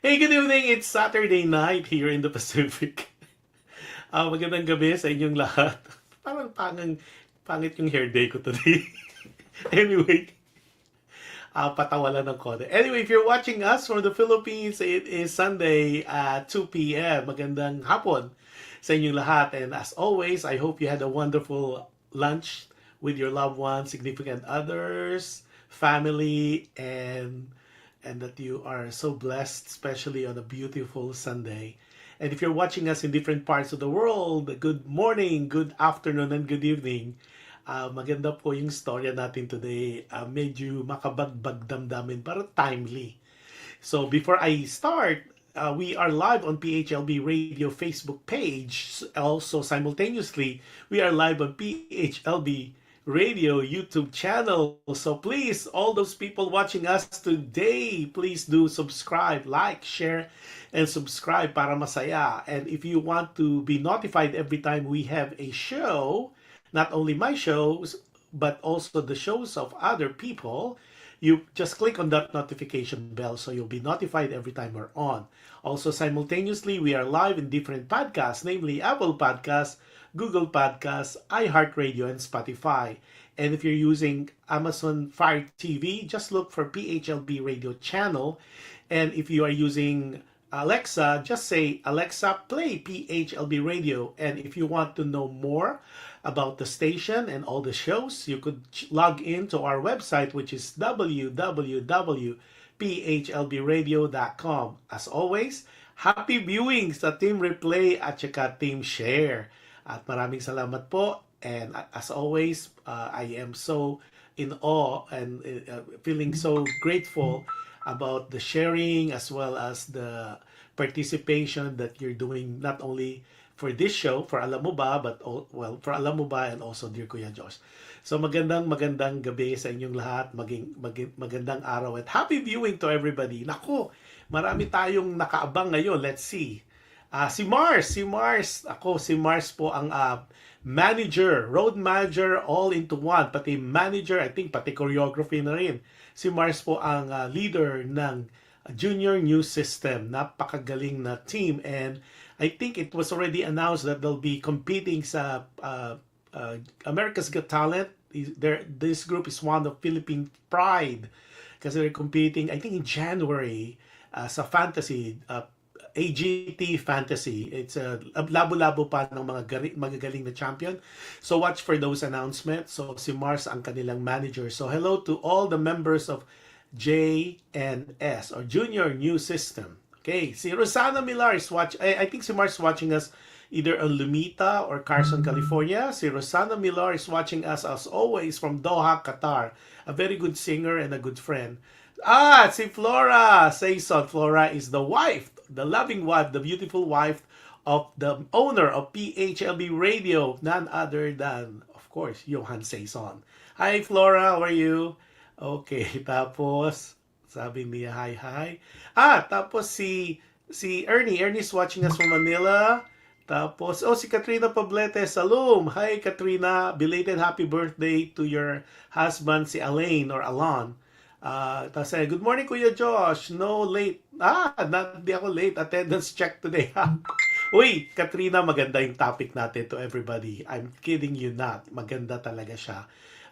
Hey, good evening. It's Saturday night here in the Pacific. Magandang gabi sa inyong lahat. Parang pangit yung hair day ko today. Anyway, patawa lang ng konti. Anyway, if you're watching us from the Philippines, it is Sunday at 2 p.m. Magandang hapon sa inyong lahat. And as always, I hope you had a wonderful lunch with your loved ones, significant others, family, and that you are so blessed, especially on a beautiful Sunday. And if you're watching us in different parts of the world, good morning, good afternoon, and good evening. Maganda po yung storya natin today. Medyo makabagbag damdamin, pero timely. So before I start, we are live on PHLV Radio Facebook page. Also, simultaneously, we are live on PHLV Radio YouTube channel. So please, all those people watching us today, please do subscribe, like, share, and subscribe para masaya. And if you want to be notified every time we have a show, not only my shows, but also the shows of other people, you just click on that notification bell so you'll be notified every time we're on. Also, simultaneously, we are live in different podcasts, namely Apple Podcasts, Google Podcasts, iHeartRadio, and Spotify. And if you're using Amazon Fire TV, just look for PHLB Radio channel. And if you are using Alexa, just say, Alexa, play PHLB Radio. And if you want to know more about the station and all the shows, you could log in to our website, which is www.phlbradio.com. As always, happy viewing sa Team Replay at saka Team Share. At maraming salamat po. And as always, I am so in awe and feeling so grateful about the sharing as well as the participation that you're doing not only for this show, for Alam Mo Ba, but for Alam Mo Ba and also Dear Kuya Josh. So magandang gabi sa inyong lahat, magandang araw at happy viewing to everybody. Nako, marami tayong nakaabang ngayon. Let's see. Si Mars, si Mars po ang manager, road manager, all into one. Pati manager, I think, pati choreography na rin. Si Mars po ang leader ng Junior New System. Napakagaling na team. And I think it was already announced that they'll be competing sa America's Got Talent. This group is one of Philippine Pride. Kasi they're competing, I think, in January sa fantasy, AGT Fantasy. It's a labo-labo pa ng mga magagaling na champion. So watch for those announcements. So si Mars ang kanilang manager. So hello to all the members of JNS or Junior New System. Okay, si Rosana Millar is I think si Mars is watching us either on Lumita or Carson, California. Si Rosana Millar is watching us as always from Doha, Qatar. A very good singer and a good friend. Si Flora Saison. Flora is the wife, the loving wife, the beautiful wife of the owner of PHLB Radio, none other than, of course, Johan Saison. Hi Flora, how are you? Okay, tapos sabi niya hi. Tapos si Ernie is watching us from Manila. Tapos si Katrina Poblete, Salum. Hi Katrina, belated happy birthday to your husband si Alain or Alon. Tapos good morning Kuya Josh. No late. Hindi ako late. Attendance check today. Uy, Katrina, maganda yung topic natin to everybody. I'm kidding you not. Maganda talaga siya.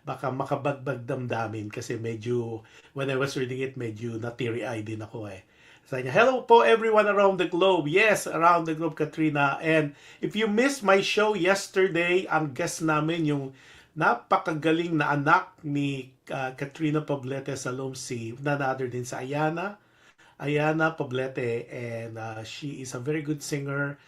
Baka makabagbag damdamin kasi medyo, when I was reading it, medyo na-teary-eyed din ako eh. Sabi niya, hello po everyone around the globe. Yes, around the globe, Katrina. And if you missed my show yesterday, ang guest namin yung napakagaling na anak ni Katrina Poblete Salom, si none other din sa Ayana Poblete, and she is a very good singer.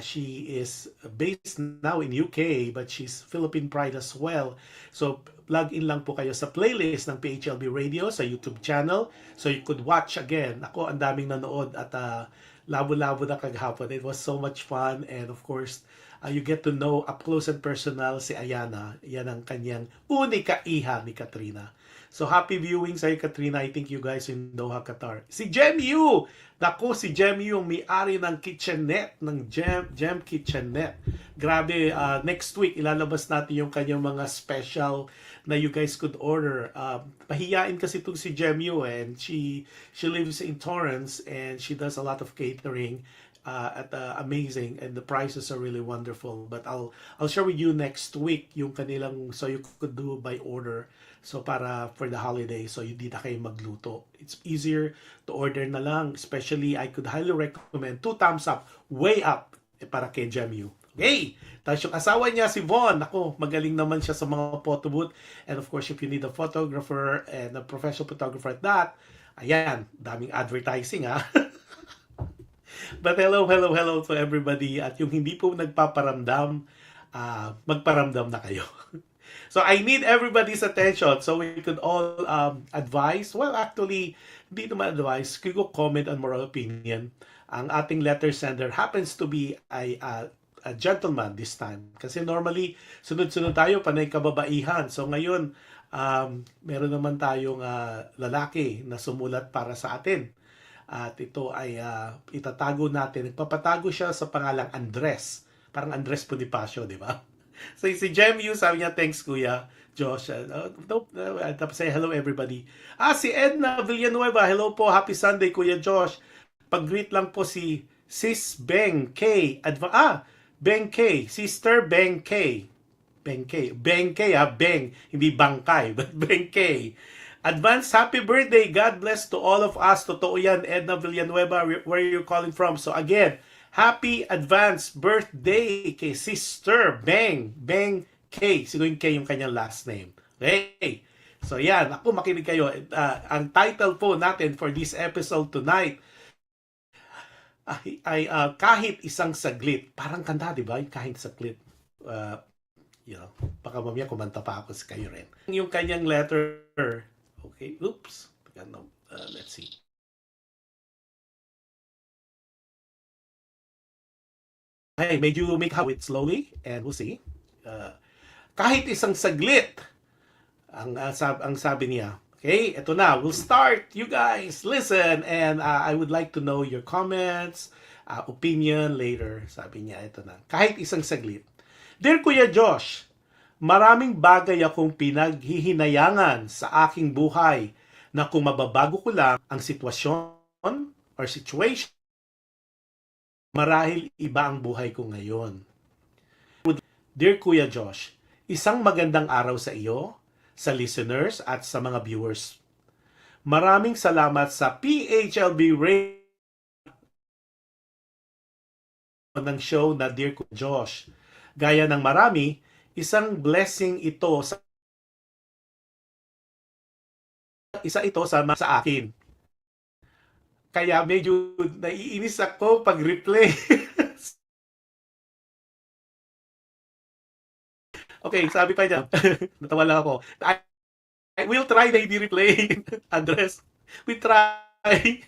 She is based now in UK, but she's Philippine Pride as well. So plug in lang po kayo sa playlist ng PHLB Radio sa YouTube channel so you could watch again. Ako, ang daming nanood at labo-labo na kagahapon. It was so much fun, and of course, you get to know up close and personal si Ayana. Yan ang kanyang unika iha ni Katrina. So happy viewing sa Katrina. I think you guys in Doha, Qatar. Si Jem Yu! Naku, si Jem Yu, yung may-ari ng kitchenette, ng Jem Kitchenette. Grabe, next week, ilalabas natin yung kanyang mga special na you guys could order. Pahiyain kasi itong si Jem Yu, and she lives in Torrance, and she does a lot of catering. At amazing, and the prices are really wonderful, but I'll share with you next week yung kanilang, so you could do by order, so para for the holiday, so hindi na kayo magluto. It's easier to order na lang. Especially, I could highly recommend 2 thumbs up, way up, para kay Jemu. Okay, tapos yung asawa niya si Von, ako, magaling naman siya sa mga photo booth, and of course if you need a photographer and a professional photographer at that, ayan, daming advertising ha. But hello to everybody. At yung hindi po nagpaparamdam, magparamdam na kayo. So I need everybody's attention so we could all advise. Well, actually, hindi naman advise. We could comment on moral opinion. Ang ating letter sender happens to be a gentleman this time. Kasi normally, sunod-sunod tayo, panay kababaihan. So ngayon, meron naman tayong lalaki na sumulat para sa atin. At ito ay itatago natin. Nagpapatago siya sa pangalang Andres. Parang Andres Bonifacio, di ba? So si Jemu, sabi niya, thanks Kuya Josh. Tapos say hello everybody. Si Edna Villanueva, hello po, happy Sunday Kuya Josh. Pag-greet lang po si Sis Beng K. Beng K. Sister Beng K. Beng K. Beng K Beng. Hindi Bangkay, but Beng K. Advance happy birthday. God bless to all of us. Totoo yan, Edna Villanueva. Where are you calling from? So again, happy advance birthday kay Sister Beng K. Siguro yung K yung kanyang last name. Okay. So yan, ako makinig kayo. Ang title po natin for this episode tonight ay Kahit Isang Saglit. Parang kanta, di ba? Yung Kahit Saglit. Baka mamaya kumanta pa ako sa kayo rin. Yung kanyang letter. Okay, oops. Let's see. Hey, may you make it slowly and we'll see. Kahit isang saglit ang sabi niya. Okay, ito na. We'll start. You guys, listen, and I would like to know your comments, opinion later. Sabi niya, ito na. Kahit isang saglit. Dear Kuya Josh, maraming bagay akong pinaghihinayangan sa aking buhay na kung mababago ko lang ang sitwasyon or situation, marahil iba ang buhay ko ngayon. Dear Kuya Josh, isang magandang araw sa iyo, sa listeners at sa mga viewers. Maraming salamat sa PHLV radio ng show na Dear Kuya Josh. Gaya ng marami, isang blessing ito isa ito sa akin. Kaya medyo naiinis ako pag replay. Okay, sabi pa niya. Natawa lang ako. I will try na hindi replay. Address. We try.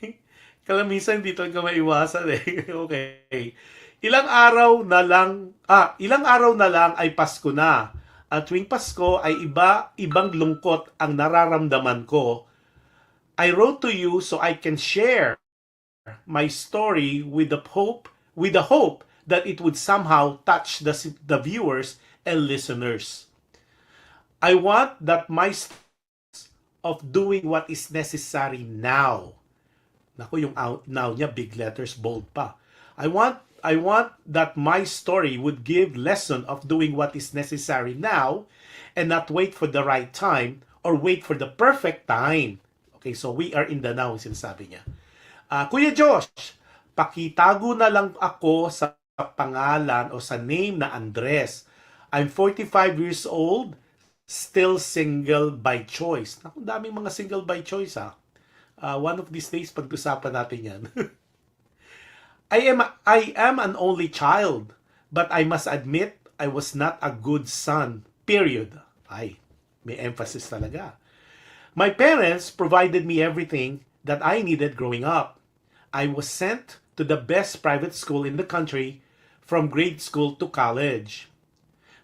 Kalamisan dito ka maiwasan eh. Okay. Ilang araw na lang ay Pasko na. At tuwing Pasko ay ibang lungkot ang nararamdaman ko. I wrote to you so I can share my story with the hope that it would somehow touch the viewers and listeners. I want that my of doing what is necessary now. Naku, yung now niya, big letters, bold pa. I want that my story would give lesson of doing what is necessary now and not wait for the right time or wait for the perfect time. Okay, so we are in the now, sinasabi niya. Kuya Josh, pakitago na lang ako sa pangalan o sa name na Andres. I'm 45 years old, still single by choice. Naku, daming mga single by choice ha. One of these days, pag-usapan natin yan. I am an only child, but I must admit I was not a good son. Period. Ay, may emphasis talaga. My parents provided me everything that I needed growing up. I was sent to the best private school in the country from grade school to college.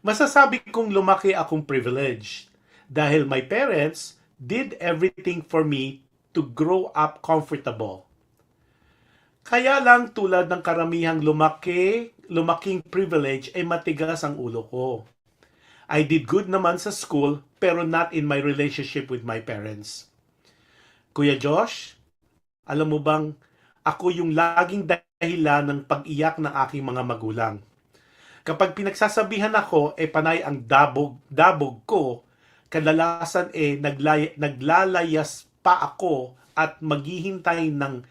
Masasabi kong lumaki akong privileged dahil my parents did everything for me to grow up comfortable. Kaya lang tulad ng karamihang lumaking privilege ay matigas ang ulo ko. I did good naman sa school pero not in my relationship with my parents. Kuya Josh, alam mo bang ako yung laging dahilan ng pag-iyak ng aking mga magulang. Kapag pinagsasabihan ako, panay ang dabog ko, kadalasan naglalayas pa ako at maghihintay ng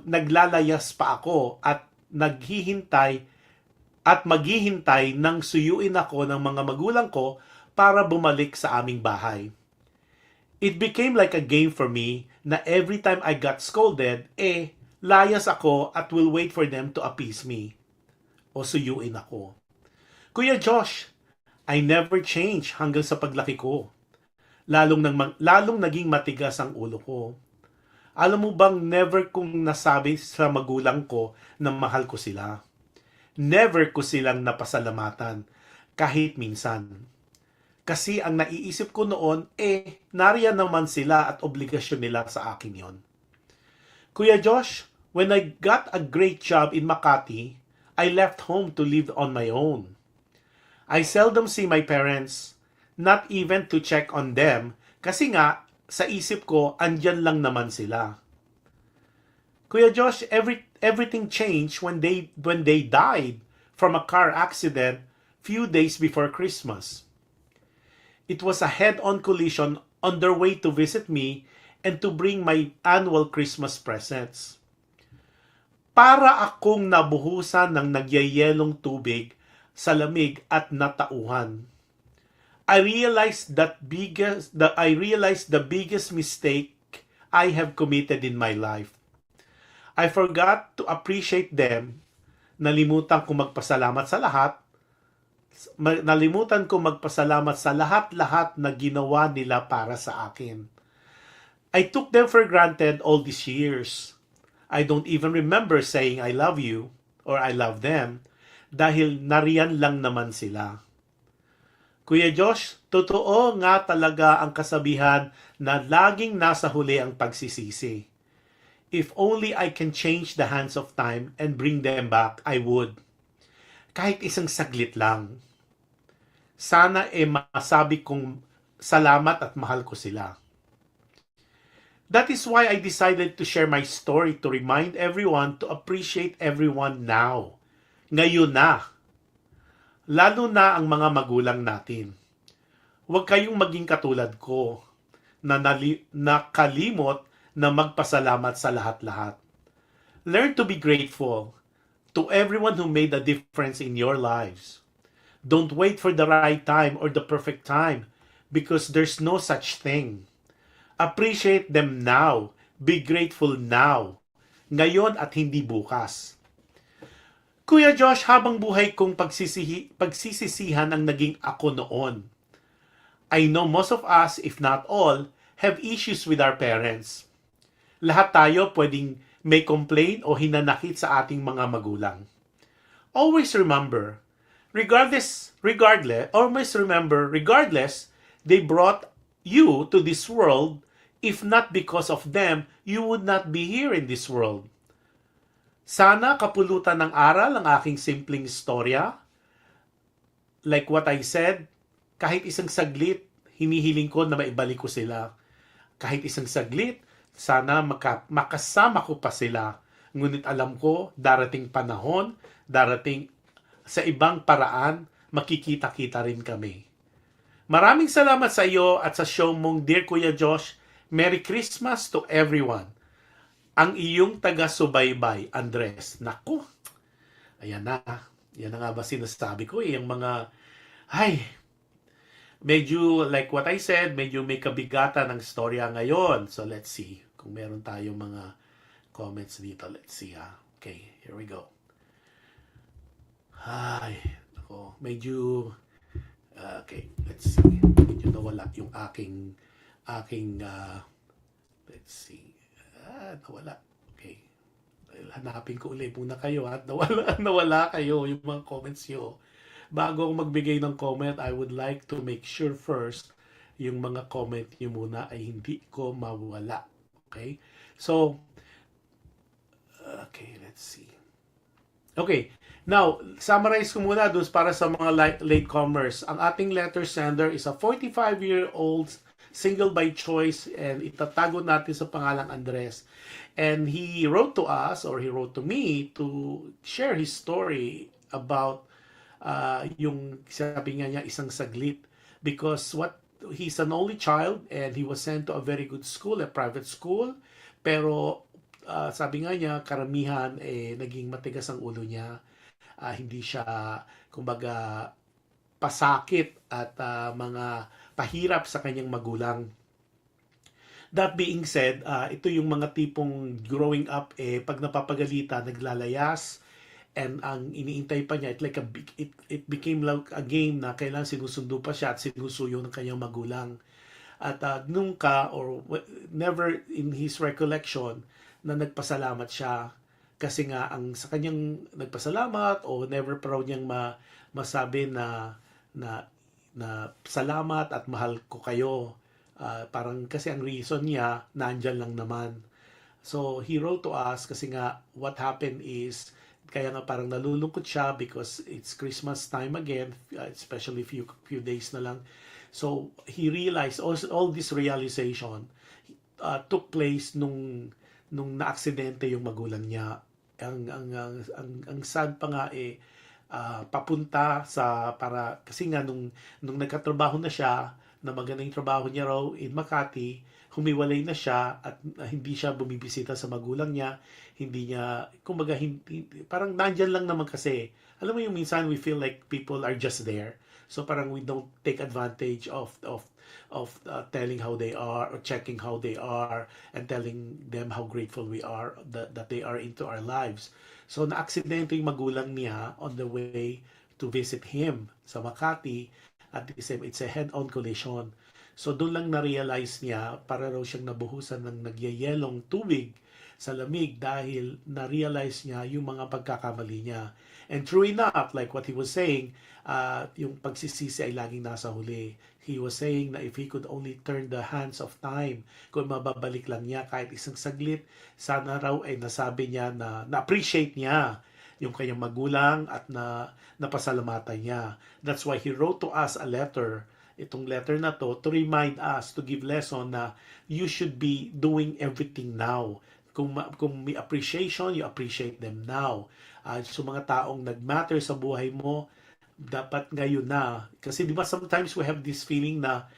naglalayas pa ako at maghihintay ng suyuin ako ng mga magulang ko para bumalik sa aming bahay. It became like a game for me na every time I got scolded, layas ako at will wait for them to appease me. O suyuin ako. Kuya Josh, I never changed hanggang sa paglaki ko. Lalong naging matigas ang ulo ko. Alam mo bang never kong nasabi sa magulang ko na mahal ko sila. Never ko silang napasalamatan kahit minsan. Kasi ang naiisip ko noon, nariyan naman sila at obligasyon nila sa akin yon. Kuya Josh, when I got a great job in Makati, I left home to live on my own. I seldom see my parents, not even to check on them, kasi nga, sa isip ko, andyan lang naman sila. Kuya Josh, everything changed when they died from a car accident few days before Christmas. It was a head-on collision on their way to visit me and to bring my annual Christmas presents. Para akong nabuhusan ng nagyayelong tubig sa lamig at natauhan. I realized the biggest mistake I have committed in my life. I forgot to appreciate them. Nalimutan ko magpasalamat sa lahat na ginawa nila para sa akin. I took them for granted all these years. I don't even remember saying I love you or I love them dahil nariyan lang naman sila. Kuya Josh, totoo nga talaga ang kasabihan na laging nasa huli ang pagsisisi. If only I can change the hands of time and bring them back, I would. Kahit isang saglit lang. Sana masabi kong salamat at mahal ko sila. That is why I decided to share my story to remind everyone to appreciate everyone now. Ngayon na. Lalo na ang mga magulang natin. Huwag kayong maging katulad ko na nakalimot na magpasalamat sa lahat-lahat. Learn to be grateful to everyone who made a difference in your lives. Don't wait for the right time or the perfect time because there's no such thing. Appreciate them now. Be grateful now. Ngayon at hindi bukas. Kuya Josh, habang buhay kong pagsisisihan ang naging ako noon. I know most of us, if not all, have issues with our parents. Lahat tayo pwedeng may complaint o hinanakit sa ating mga magulang. Always remember, regardless, they brought you to this world. If not because of them, you would not be here in this world. Sana kapulutan ng aral ang aking simpleng istorya. Like what I said, kahit isang saglit, hinihiling ko na maibalik ko sila. Kahit isang saglit, sana makasama ko pa sila. Ngunit alam ko, darating panahon, darating sa ibang paraan, makikita-kita rin kami. Maraming salamat sa iyo at sa show mong Dear Kuya Josh. Merry Christmas to everyone. Ang iyong taga-subaybay, Andres. Naku, ayan na. Yan na nga ba sinasabi ko yung mga, medyo like what I said, medyo may kabigatan ng storya ngayon. So let's see kung meron tayong mga comments dito. Let's see ha. Okay, here we go. Medyo, okay, let's see. Medyo nawala yung aking, let's see. Nawala. Okay. Hanapin ko ulit muna kayo at nawala kayo yung mga comments nyo. Bago ako magbigay ng comment, I would like to make sure first yung mga comment niyo muna ay hindi ko mawala. Okay? So, okay, let's see. Okay, now, summarize ko muna doon para sa mga latecomers. Ang ating letter sender is a 45-year-old single by choice and itatago natin sa pangalang Andres. And he wrote to us, or he wrote to me, to share his story about yung sabi nga niya, isang saglit. Because he's an only child and he was sent to a very good school, a private school. Pero sabi nga niya, karamihan naging matigas ang ulo niya. Hindi siya, kumbaga, pasakit at mga pahirap sa kanyang magulang. That being said, ito yung mga tipong growing up, pag napapagalita, naglalayas, and ang iniintay pa niya, it became like a game na kailangan sinusundo pa siya at sinusuyo ng kanyang magulang. At nunca or never in his recollection na nagpasalamat siya kasi nga ang sa kanyang nagpasalamat o never proud niyang masabi na na salamat at mahal ko kayo. Parang kasi ang reason niya nandyan lang naman. So he wrote to us kasi nga what happened is kaya nga parang nalulungkot siya because it's Christmas time again, especially few days na lang. So he realized all this realization took place nung naaksidente yung magulang niya. Ang sad pa nga papunta sa para kasi nga nung nagkatrabaho na siya na magandang trabaho niya raw in Makati, humiwalay na siya at hindi siya bumibisita sa magulang niya, hindi niya kumbaga parang nandiyan lang naman kasi alam mo yung minsan we feel like people are just there, so parang we don't take advantage of telling how they are or checking how they are and telling them how grateful we are that they are into our lives. So na-aksidente yung magulang niya on the way to visit him sa Makati at the same it's a head-on collision. So doon lang na-realize niya para raw siyang nabuhusan ng nagyayelong tubig sa lamig dahil na-realize niya yung mga pagkakamali niya. And true enough, like what he was saying, yung pagsisisi ay laging nasa huli. He was saying na if he could only turn the hands of time, kung mababalik lang niya kahit isang saglit, sana raw ay nasabi niya na na-appreciate niya yung kanyang magulang at napasalamatan niya. That's why he wrote to us a letter, itong letter na to remind us, to give lesson na you should be doing everything now. Kung may appreciation, you appreciate them now. So mga taong nagmatter sa buhay mo, dapat ngayon na. Kasi di ba sometimes we have this feeling na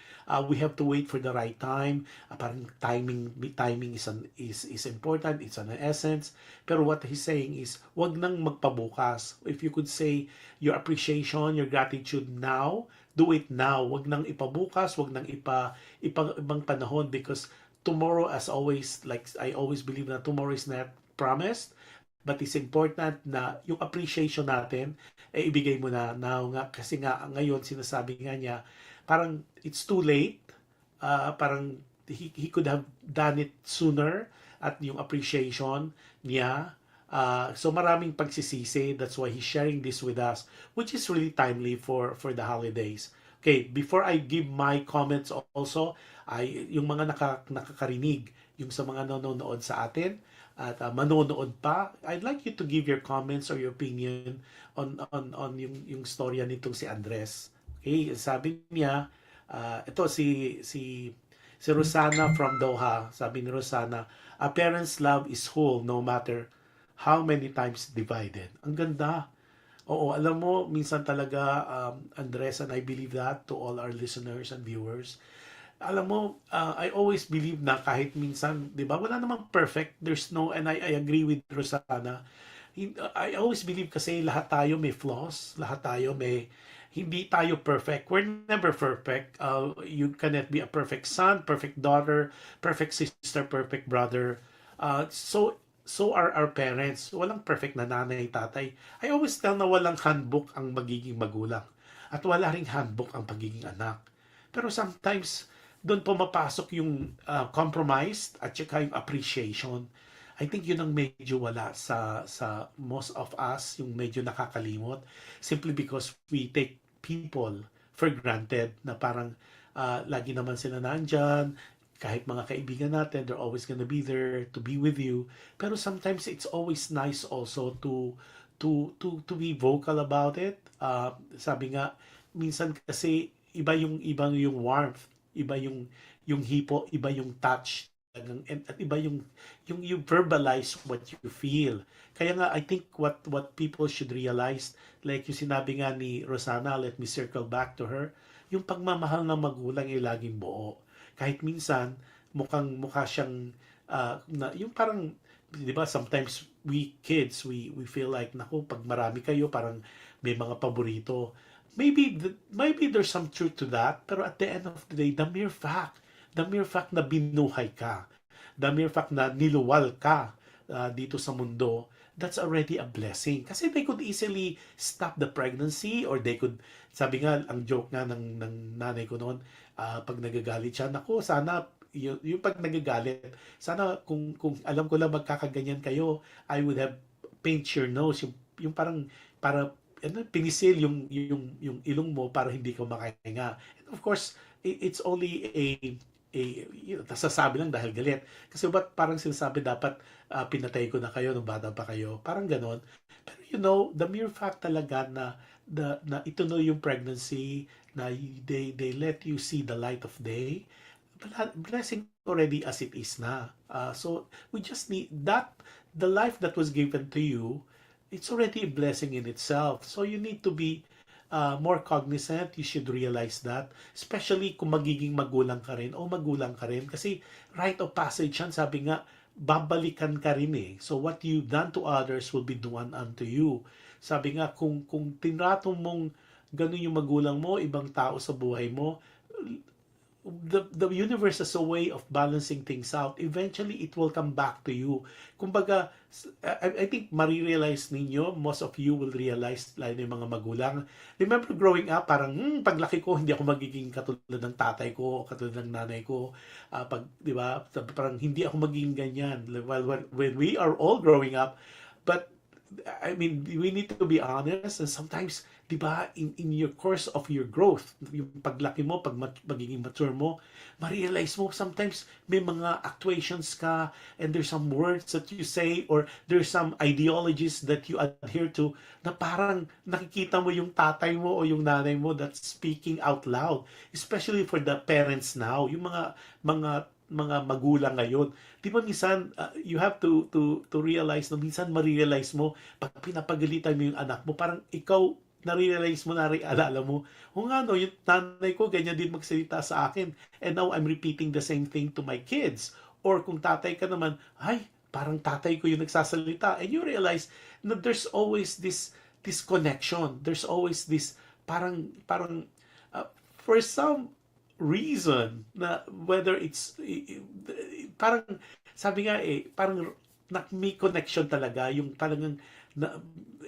we have to wait for the right time. Parang timing is important, it's an essence. Pero what he's saying is, wag nang magpabukas. If you could say your appreciation, your gratitude now, do it now. Wag nang ipabukas, wag nang ibang panahon because tomorrow, as always, like I always believe na tomorrow is not promised, but it's important na yung appreciation natin ibigay mo na now nga kasi nga ngayon sinasabi nga niya parang it's too late, parang he could have done it sooner at yung appreciation niya. So maraming pagsisisi, that's why he's sharing this with us, which is really timely for the holidays. Okay, before I give my comments also, yung mga nakakarinig, yung sa mga nanonood sa atin at manonood pa, I'd like you to give your comments or your opinion on yung storya nitong si Andres. Okay, sabi niya, ito si Rosana from Doha, sabi ni Rosana, a parent's love is whole no matter how many times divided. Ang ganda. Oo, alam mo, minsan talaga, Andres, and I believe that to all our listeners and viewers, alam mo, I always believe na kahit minsan, di ba, wala namang perfect, there's no, and I agree with Rosana, I always believe kasi lahat tayo may flaws, lahat tayo hindi tayo perfect. We're never perfect. You cannot be a perfect son, perfect daughter, perfect sister, perfect brother. So are our parents. Walang perfect na nanay, tatay. I always tell na walang handbook ang magiging magulang. At wala ring handbook ang pagiging anak. Pero sometimes, doon pumapasok yung compromise at saka yung appreciation. I think yun ang medyo wala sa most of us, yung medyo nakakalimot. Simply because we take people for granted na parang lagi naman sila nandyan. Kahit mga kaibigan natin, they're always gonna be there to be with you. Pero sometimes it's always nice also to be vocal about it. Sabi nga, minsan kasi iba yung warmth, iba yung hipo, iba yung touch, at iba yung you verbalize what you feel. Kaya nga I think what people should realize, like yung sinabi nga ni Rosana, let me circle back to her, yung pagmamahal ng magulang ay laging buo. Kahit minsan mukha siyang yung parang, di ba, sometimes we kids, we feel like, naku, pag marami kayo, parang may mga paborito. Maybe there's some truth to that, pero at the end of the day, the mere fact na binuhay ka, the mere fact na niluwal ka dito sa mundo, that's already a blessing. Kasi they could easily stop the pregnancy, or they could, sabi nga, ang joke nga ng nanay ko noon, pag nagagalit siya, naku, sana yung pag nagagalit, sana kung alam ko lang magkakaganyan kayo, I would have paint your nose, yung parang para pinisil yung ilong mo para hindi ka makahinga. And of course, it's only nasasabi lang dahil galit. Kasi ba't parang sinasabi dapat pinatay ko na kayo nung bata pa kayo. Parang ganon. Pero the mere fact talaga na ituloy yung pregnancy, na they let you see the light of day, blessing already as it is na. So we just need that, the life that was given to you, it's already a blessing in itself. So you need to be more cognizant. You should realize that. Especially kung magiging magulang ka rin o magulang ka rin. Kasi rite of passage yan, sabi nga, babalikan ka rin eh. So what you've done to others will be done unto you. Sabi nga, kung tinrato mong ganun yung magulang mo, ibang tao sa buhay mo, the universe has a way of balancing things out. Eventually, it will come back to you. Kumbaga, I think marirealize ninyo, most of you will realize, lalo yung mga magulang. Remember growing up, parang, paglaki ko, hindi ako magiging katulad ng tatay ko, katulad ng nanay ko. Di ba, parang hindi ako magiging ganyan. When we are all growing up, but I mean, we need to be honest, and sometimes, di ba, in your course of your growth, yung paglaki mo, magiging mature mo, ma-realize mo, sometimes may mga actuations ka, and there's some words that you say, or there's some ideologies that you adhere to, na parang nakikita mo yung tatay mo o yung nanay mo that's speaking out loud. Especially for the parents now, yung mga magulang ngayon. Di ba minsan, you have to realize na minsan ma-realize mo, pag pinapagalitan mo yung anak mo, parang ikaw, na-realize mo, alala mo, nga no, yung nanay ko, ganyan din magsalita sa akin. And now, I'm repeating the same thing to my kids. Or kung tatay ka naman, ay, parang tatay ko yung nagsasalita. And you realize na there's always this connection. There's always this, parang, for some reason, na whether it's parang sabi nga parang may connection talaga, yung talagang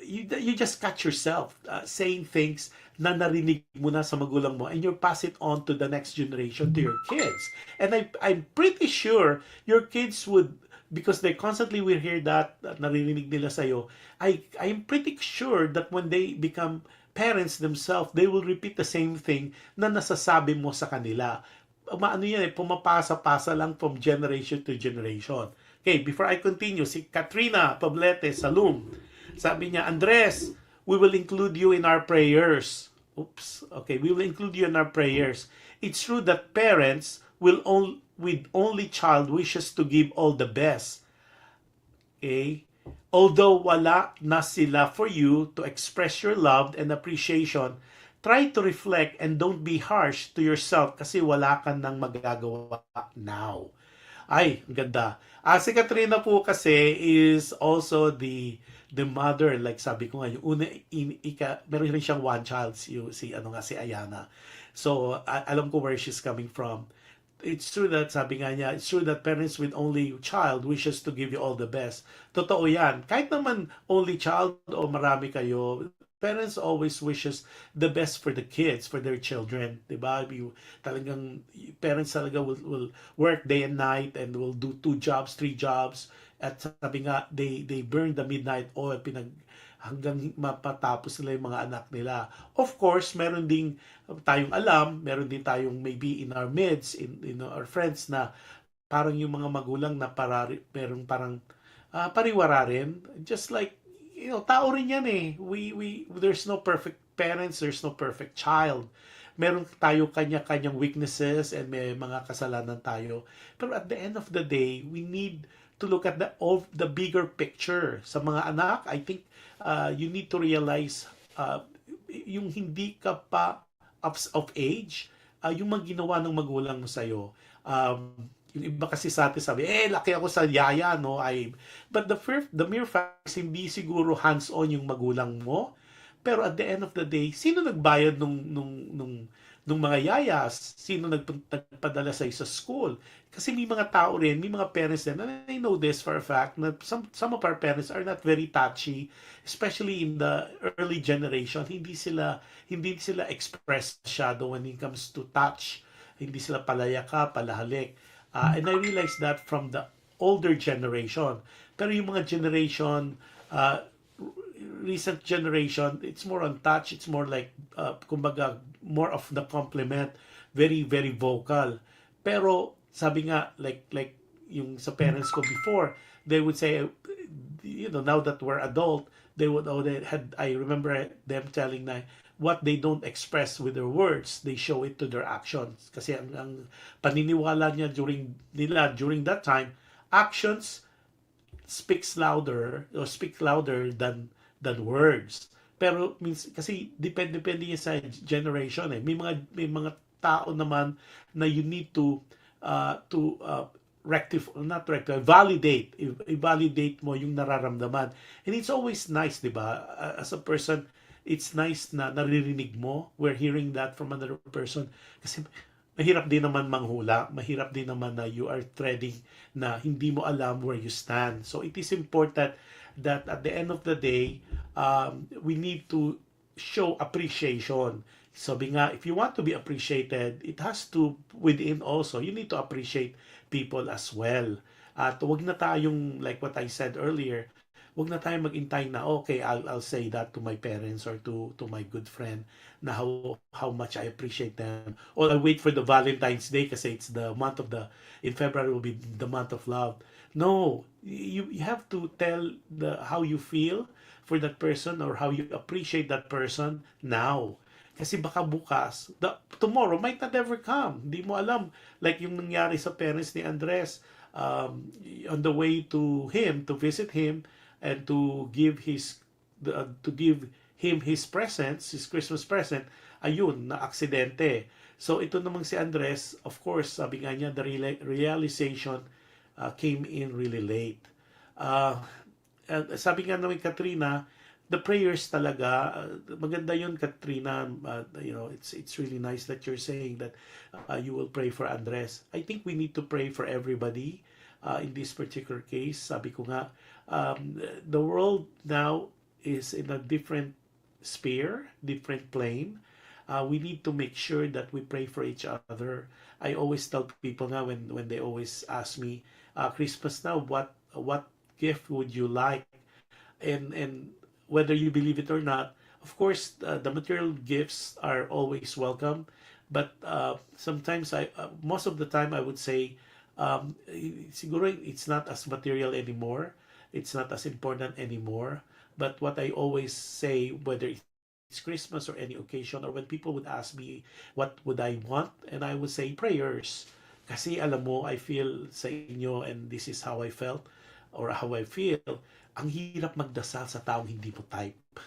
you just catch yourself saying things na narinig mo na sa magulang mo, and you pass it on to the next generation, to your kids. And I'm pretty sure your kids would, because they constantly will hear that naririnig nila sa'yo, I'm pretty sure that when they become parents themselves, they will repeat the same thing na nasasabi mo sa kanila. Maano yan pumapasa-pasa lang from generation to generation. Okay, before I continue, si Katrina Poblete Salum, sabi niya, Andres, we will include you in our prayers. Oops. Okay, we will include you in our prayers. It's true that parents with only child wishes to give all the best. Okay? Although wala na sila for you to express your love and appreciation, try to reflect and don't be harsh to yourself kasi wala ka nang magagawa now. Ay, ang ganda. Si Katrina po kasi is also the mother, like sabi ko nga, yung una, meron rin siyang one child, si Ayana. So, alam ko where she's coming from. It's true that, sabi nga niya, it's true that parents with only child wishes to give you all the best. Totoo yan. Kahit naman only child o marami kayo, parents always wishes the best for the kids, for their children. Diba? Parents talaga will work day and night and will do 2 jobs, 3 jobs. At sabi nga, they burn the midnight oil, hanggang mapatapos nila yung mga anak nila. Of course, meron ding tayong alam, meron din tayong maybe in our midst, in our friends na parang yung mga magulang na merong parang pariwara rin. Just like, tao rin yan eh. There's no perfect parents, there's no perfect child. Meron tayo kanya-kanyang weaknesses and may mga kasalanan tayo. Pero at the end of the day, we need to look at the bigger picture. Sa mga anak, I think you need to realize yung hindi ka pa of age, yung mga ginawa ng magulang mo sa'yo. Yung iba kasi sa atin sabi, laki ako sa yaya, no? But the mere fact is, hindi siguro hands-on yung magulang mo. Pero at the end of the day, sino nagbayad nung mga yayas? Sino nagpadala sa school? Kasi may mga tao rin, may mga parents din, and I know this for a fact, na some of our parents are not very touchy, especially in the early generation. Hindi sila express masyado when it comes to touch. Hindi sila palayaka, palahalik. And I realized that from the older generation. Pero yung mga recent generation, it's more on touch. It's more like, kumbaga, more of the compliment. Very, very vocal. Pero, sabi nga, like yung sa parents ko before, they would say, now that we're adult, I remember them telling na, what they don't express with their words, they show it to their actions. Kasi ang paniniwala niya during that time, actions speak louder than words. Pero kasi depende yan sa generation eh. May mga tao naman na you need to validate mo yung nararamdaman. And it's always nice, di ba? As a person, it's nice na naririnig mo. We're hearing that from another person. Kasi mahirap din naman manghula. Mahirap din naman na you are treading na hindi mo alam where you stand. So it is important that at the end of the day, we need to show appreciation. Sabi nga, if you want to be appreciated, it has to, within also, you need to appreciate people as well. At wag na tayong, like what I said earlier, wag na tayong mag-intay na, okay, I'll say that to my parents or to my good friend na how much I appreciate them. Or I'll wait for the Valentine's Day kasi it's the month of in February will be the month of love. No, you have to tell how you feel for that person or how you appreciate that person now. Kasi baka bukas, tomorrow might not ever come. Hindi mo alam. Like yung nangyari sa parents ni Andres, on the way to visit him, and to give him his presents, his Christmas present, ayun, na aksidente. So ito namang si Andres, of course, sabi nga niya, the realization came in really late. Sabi nga namin Katrina, the prayers talaga, maganda yun Katrina, it's really nice that you're saying that you will pray for Andres. I think we need to pray for everybody in this particular case. Sabi ko nga, the world now is in a different sphere, different plane. We need to make sure that we pray for each other. I always tell people now when they always ask me, Christmas now, what gift would you like? And whether you believe it or not, of course, the material gifts are always welcome. But sometimes, most of the time, I would say, siguro it's not as material anymore. It's not as important anymore. But what I always say, whether it's Christmas or any occasion, or when people would ask me what would I want, and I would say prayers. Kasi alam mo, I feel sa inyo, and this is how I felt, or how I feel, ang hirap magdasal sa taong hindi mo type.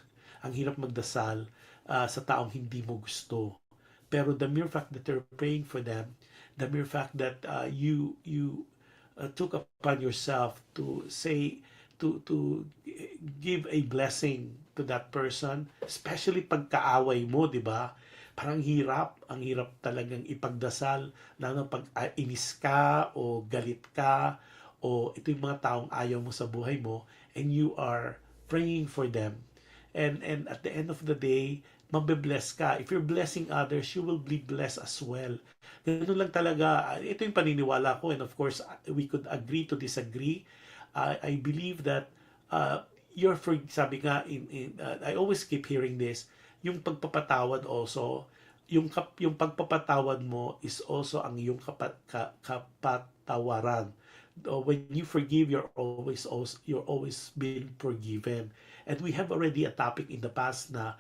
Ang hirap magdasal sa taong hindi mo gusto. Pero the mere fact that you're praying for them, the mere fact that you took upon yourself to say, to give a blessing to that person, especially pagkaaway mo, di ba? Parang ang hirap talagang ipagdasal, lalo pag inis ka o galit ka, o ito yung mga taong ayaw mo sa buhay mo, and you are praying for them. And at the end of the day, mabe-bless ka. If you're blessing others, you will be blessed as well. Ganun lang talaga. Ito yung paniniwala ko, and of course, we could agree to disagree. I believe that sabi nga, I always keep hearing this, yung pagpapatawad also, yung pagpapatawad mo is also ang iyong kapatawaran. When you forgive, you're always being forgiven. And we have already a topic in the past na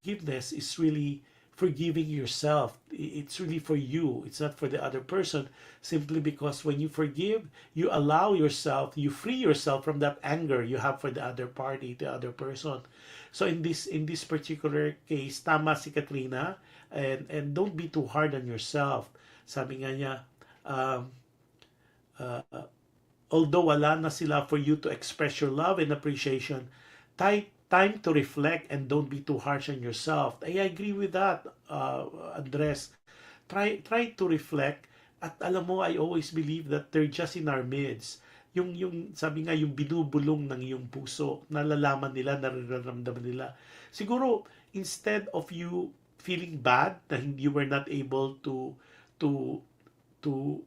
forgiveness is really forgiving yourself. It's really for you. It's not for the other person. Simply because when you forgive, you allow yourself, you free yourself from that anger you have for the other party, the other person. So in this particular case, tama si Katrina, and don't be too hard on yourself. Sabi nga niya, um, uh, although wala na sila for you to express your love and appreciation, time to reflect and don't be too harsh on yourself. I agree with that, Andres. Try to reflect. At alam mo, I always believe that they're just in our midst. Yung sabi nga, yung binubulong ng iyong puso, nalalaman nila, nararamdaman nila. Siguro, instead of you feeling bad na you were not able to to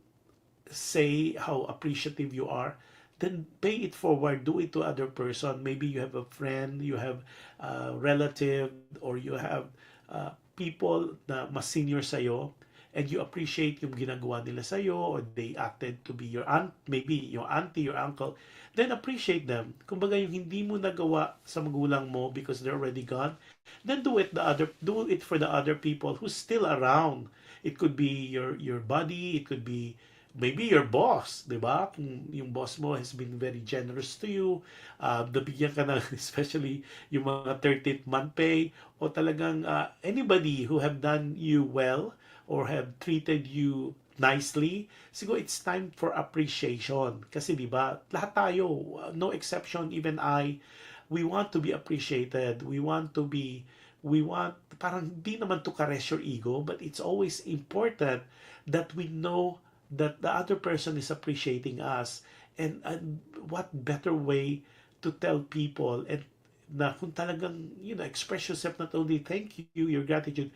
say how appreciative you are, then pay it forward, do it to other person. Maybe you have a friend, you have a relative, or you have people na mas senior sa'yo, and you appreciate yung ginagawa nila sa'yo, or they acted to be your aunt, maybe your auntie, your uncle, then appreciate them. Kumbaga yung hindi mo nagawa sa magulang mo because they're already gone, then do it for the other people who's still around. It could be your buddy, it could be maybe your boss, di ba? Kung yung boss mo has been very generous to you, nabigyan ka na, especially yung mga 13th month pay, o talagang anybody who have done you well or have treated you nicely, siguro it's time for appreciation. Kasi di ba, lahat tayo, no exception, even I, we want to be appreciated. We want, parang hindi naman to caress your ego, but it's always important that we know that the other person is appreciating us, and what better way to tell people, and na kung talagang express yourself, not only thank you, your gratitude,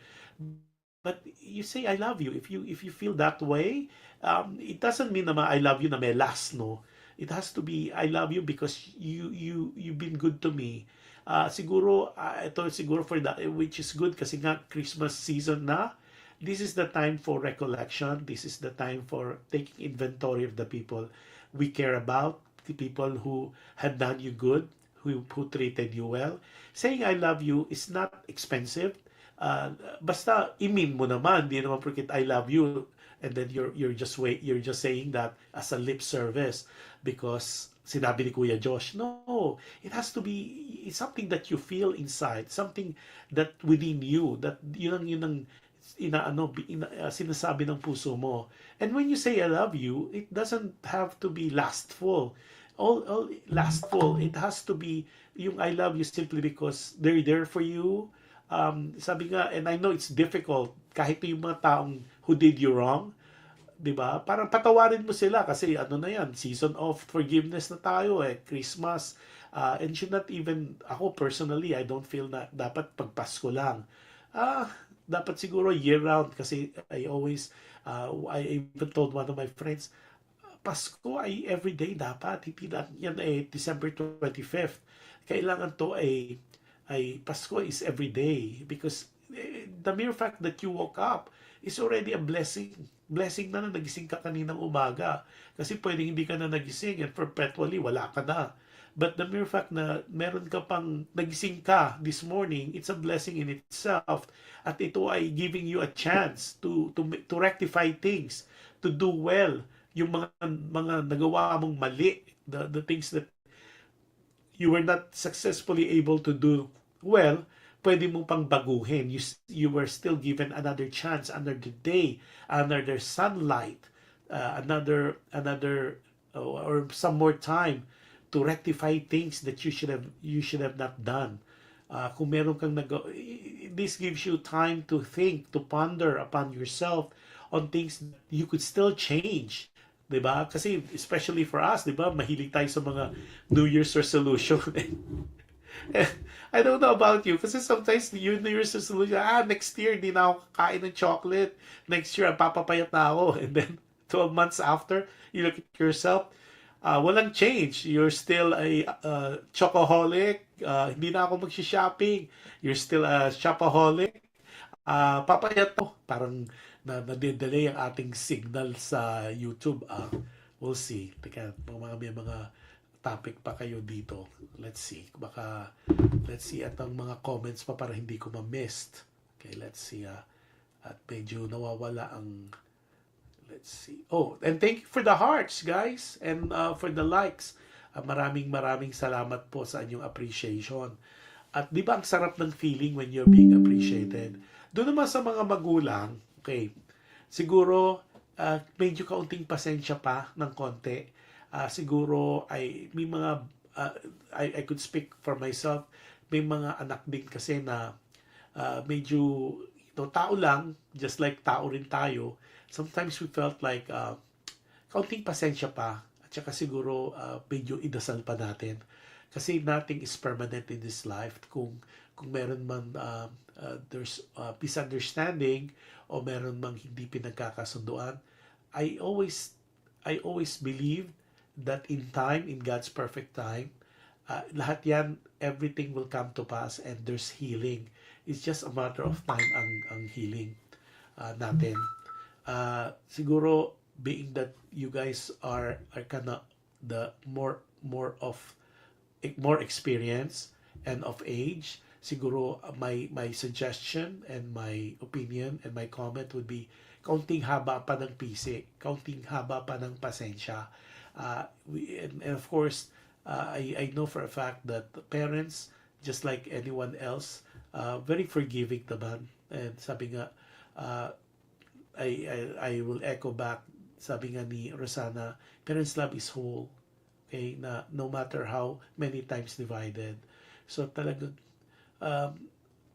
but you say I love you. If you feel that way, it doesn't mean na I love you na may last, no. It has to be I love you because you've been good to me. Siguro ito siguro for that, which is good kasi nga Christmas season na. This is the time for recollection. This is the time for taking inventory of the people we care about, the people who have done you good, who treated you well. Saying I love you is not expensive. Basta i-mean mo naman, di naman porque I love you and then you're just saying that as a lip service because sinabi ni Kuya Josh. No, it has to be something that you feel inside, something that within you, that yun ang sinasabi ng puso mo. And when you say I love you, it doesn't have to be lastful. All lastful. It has to be yung I love you simply because they're there for you. Sabi nga, and I know it's difficult, kahit yung mga taong who did you wrong, di ba? Parang patawarin mo sila kasi ano na yan, season of forgiveness na tayo Christmas. And should not even, ako personally, I don't feel na dapat pagpasko lang. Dapat siguro year-round kasi I even told one of my friends, Pasko ay everyday dapat, hindi yan December 25th. Kailangan to ay Pasko is everyday because the mere fact that you woke up is already a blessing. Blessing na nagising ka kaninang umaga. Kasi pwedeng hindi ka na nagising and perpetually wala ka na. But the mere fact na meron ka pang nagising ka this morning, it's a blessing in itself. At ito ay giving you a chance to rectify things, to do well. Yung mga nagawa mong mali, the things that you were not successfully able to do well, pwede mong pang baguhin. You were still given another chance, another day, another sunlight, another or some more time to rectify things that you should have not done. Kung meron kang this gives you time to think, to ponder upon yourself on things that you could still change. 'Di ba? Kasi especially for us, 'di ba? Mahilig tayo sa mga New Year's resolution. I don't know about you kasi sometimes yung New Year's resolution, next year hindi na ako kakain ng chocolate. Next year papapayat na ako. And then 12 months after, you look at yourself, walang change. You're still a chocoholic. Hindi na ako mag-shopping. You're still a shopaholic. Papayat to. Parang nade-delay ang ating signal sa YouTube. We'll see. Teka, may mga topic pa kayo dito. Let's see. Baka, let's see at ang mga comments pa para hindi ko ma-missed. Okay, let's see. At medyo nawawala ang, let's see. Oh, and thank you for the hearts, guys. And for the likes. Maraming salamat po sa inyong appreciation. At di ba ang sarap ng feeling when you're being appreciated? Doon naman sa mga magulang, okay, siguro medyo kaunting pasensya pa ng konti. Siguro ay may mga I could speak for myself. May mga anak din kasi na medyo tao lang, just like tao rin tayo. Sometimes we felt like kaunting pasensya pa at saka siguro medyo idasal pa natin. Kasi nothing is permanent in this life. Kung meron man there's misunderstanding o meron mang hindi pinagkakasunduan, I always believe that in time, in God's perfect time, lahat yan, everything will come to pass and there's healing. It's just a matter of time ang healing natin. Siguro being that you guys are kinda the more experience and of age, siguro my suggestion and my opinion and my comment would be kaunting haba pa ng pisi, kaunting haba pa ng pasensya. And of course, I know for a fact that parents, just like anyone else, very forgiving naman. And sabi nga, I will echo back, sabi nga ni Rosana, parents' love is whole. Okay, na no matter how many times divided. So talagang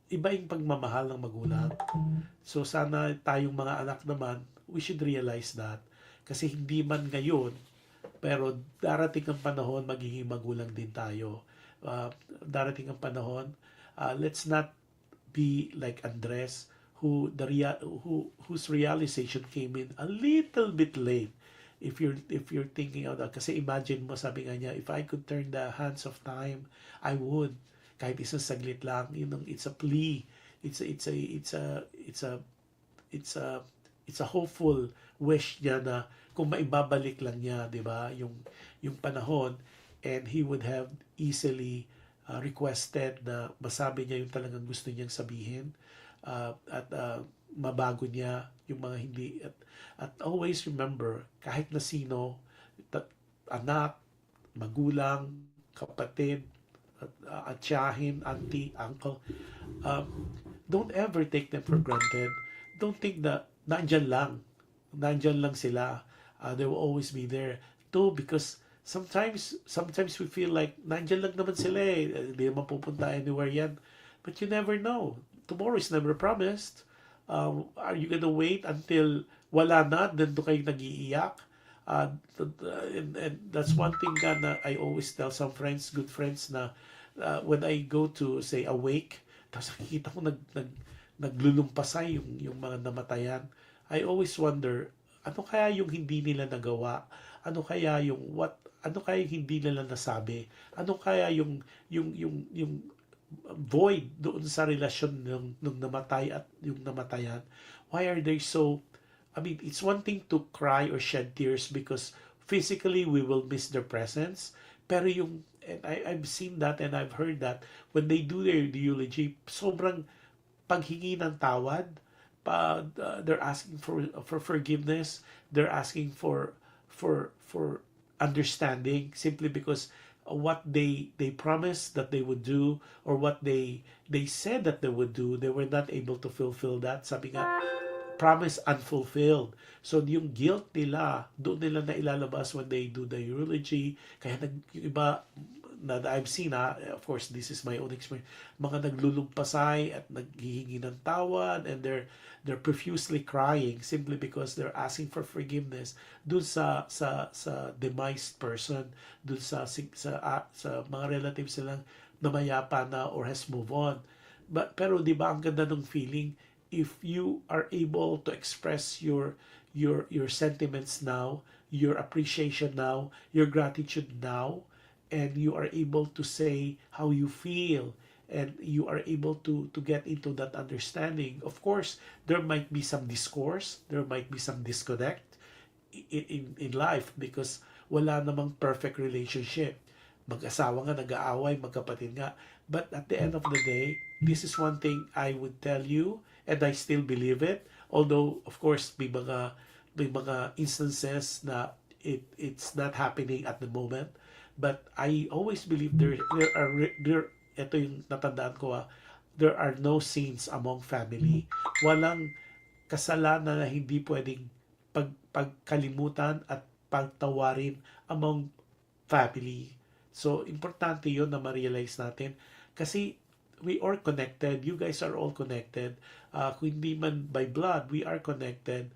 iba yung pagmamahal ng magulang. So sana tayong mga anak naman, we should realize that. Kasi hindi man ngayon, pero darating ang panahon, magiging magulang din tayo. Darating ang panahon, let's not be like Andres, whose realization came in a little bit late. If you're thinking of that, kasi imagine mo, sabi nga niya, if I could turn the hands of time, I would. Kahit isang saglit lang, it's a plea. It's a hopeful wish niya na kung maibabalik lang niya, 'di ba, yung panahon, and he would have easily requested na masabi niya yung talagang gusto niyang sabihin, at mabago niya yung mga hindi, at always remember, kahit na sino, anak, magulang, kapatid, atyahin, auntie, uncle, don't ever take them for granted. Don't think that nandyan lang sila. They will always be there too, because sometimes we feel like nandyan lang naman sila hindi naman pupunta anywhere yan, but you never know. Tomorrow is never promised. Are you gonna wait until wala na, then doon kayo nag-iiyak? And that's one thing na I always tell some friends, good friends, na when I go to, say, a wake, tapos nakikita ko naglulumpasay yung mga namatayan, I always wonder, ano kaya yung hindi nila nagawa? Ano kaya yung hindi nila nasabi? Ano kaya yung void doon sa relasyon nung namatay at yung namatayan? Why are they so, I mean, it's one thing to cry or shed tears because physically we will miss their presence, pero and I've seen that and I've heard that when they do their eulogy, sobrang paghingi ng tawad, they're asking for forgiveness, they're asking for understanding, simply because what they promised that they would do, or what they said that they would do, they were not able to fulfill that. Sabi nga, promise unfulfilled. So yung guilt nila, doon nila na ilalabas when they do the eulogy. Kaya yung iba na I've seen, of course this is my own experience, mga naglulumpasay at naghihingi ng tawad, and they're profusely crying simply because they're asking for forgiveness dun sa demised person, dun sa mga relatives nilang namayapa na or has moved on. Pero di ba ang ganda ng feeling if you are able to express your sentiments now, your appreciation now, your gratitude now, and you are able to say how you feel, and you are able to get into that understanding. Of course, there might be some discourse, there might be some disconnect in life because wala namang perfect relationship. Mag-asawa nga, nag-aaway, magkapatid nga. But at the end of the day, this is one thing I would tell you, and I still believe it. Although, of course, may mga instances na it's not happening at the moment. But I always believe ito yung natandaan ko, there are no sins among family. Walang kasalanan na hindi pwedeng pagkalimutan at pagtawarin among family. So, importante yon na ma-realize natin. Kasi we are connected. You guys are all connected. Kung hindi man by blood, we are connected.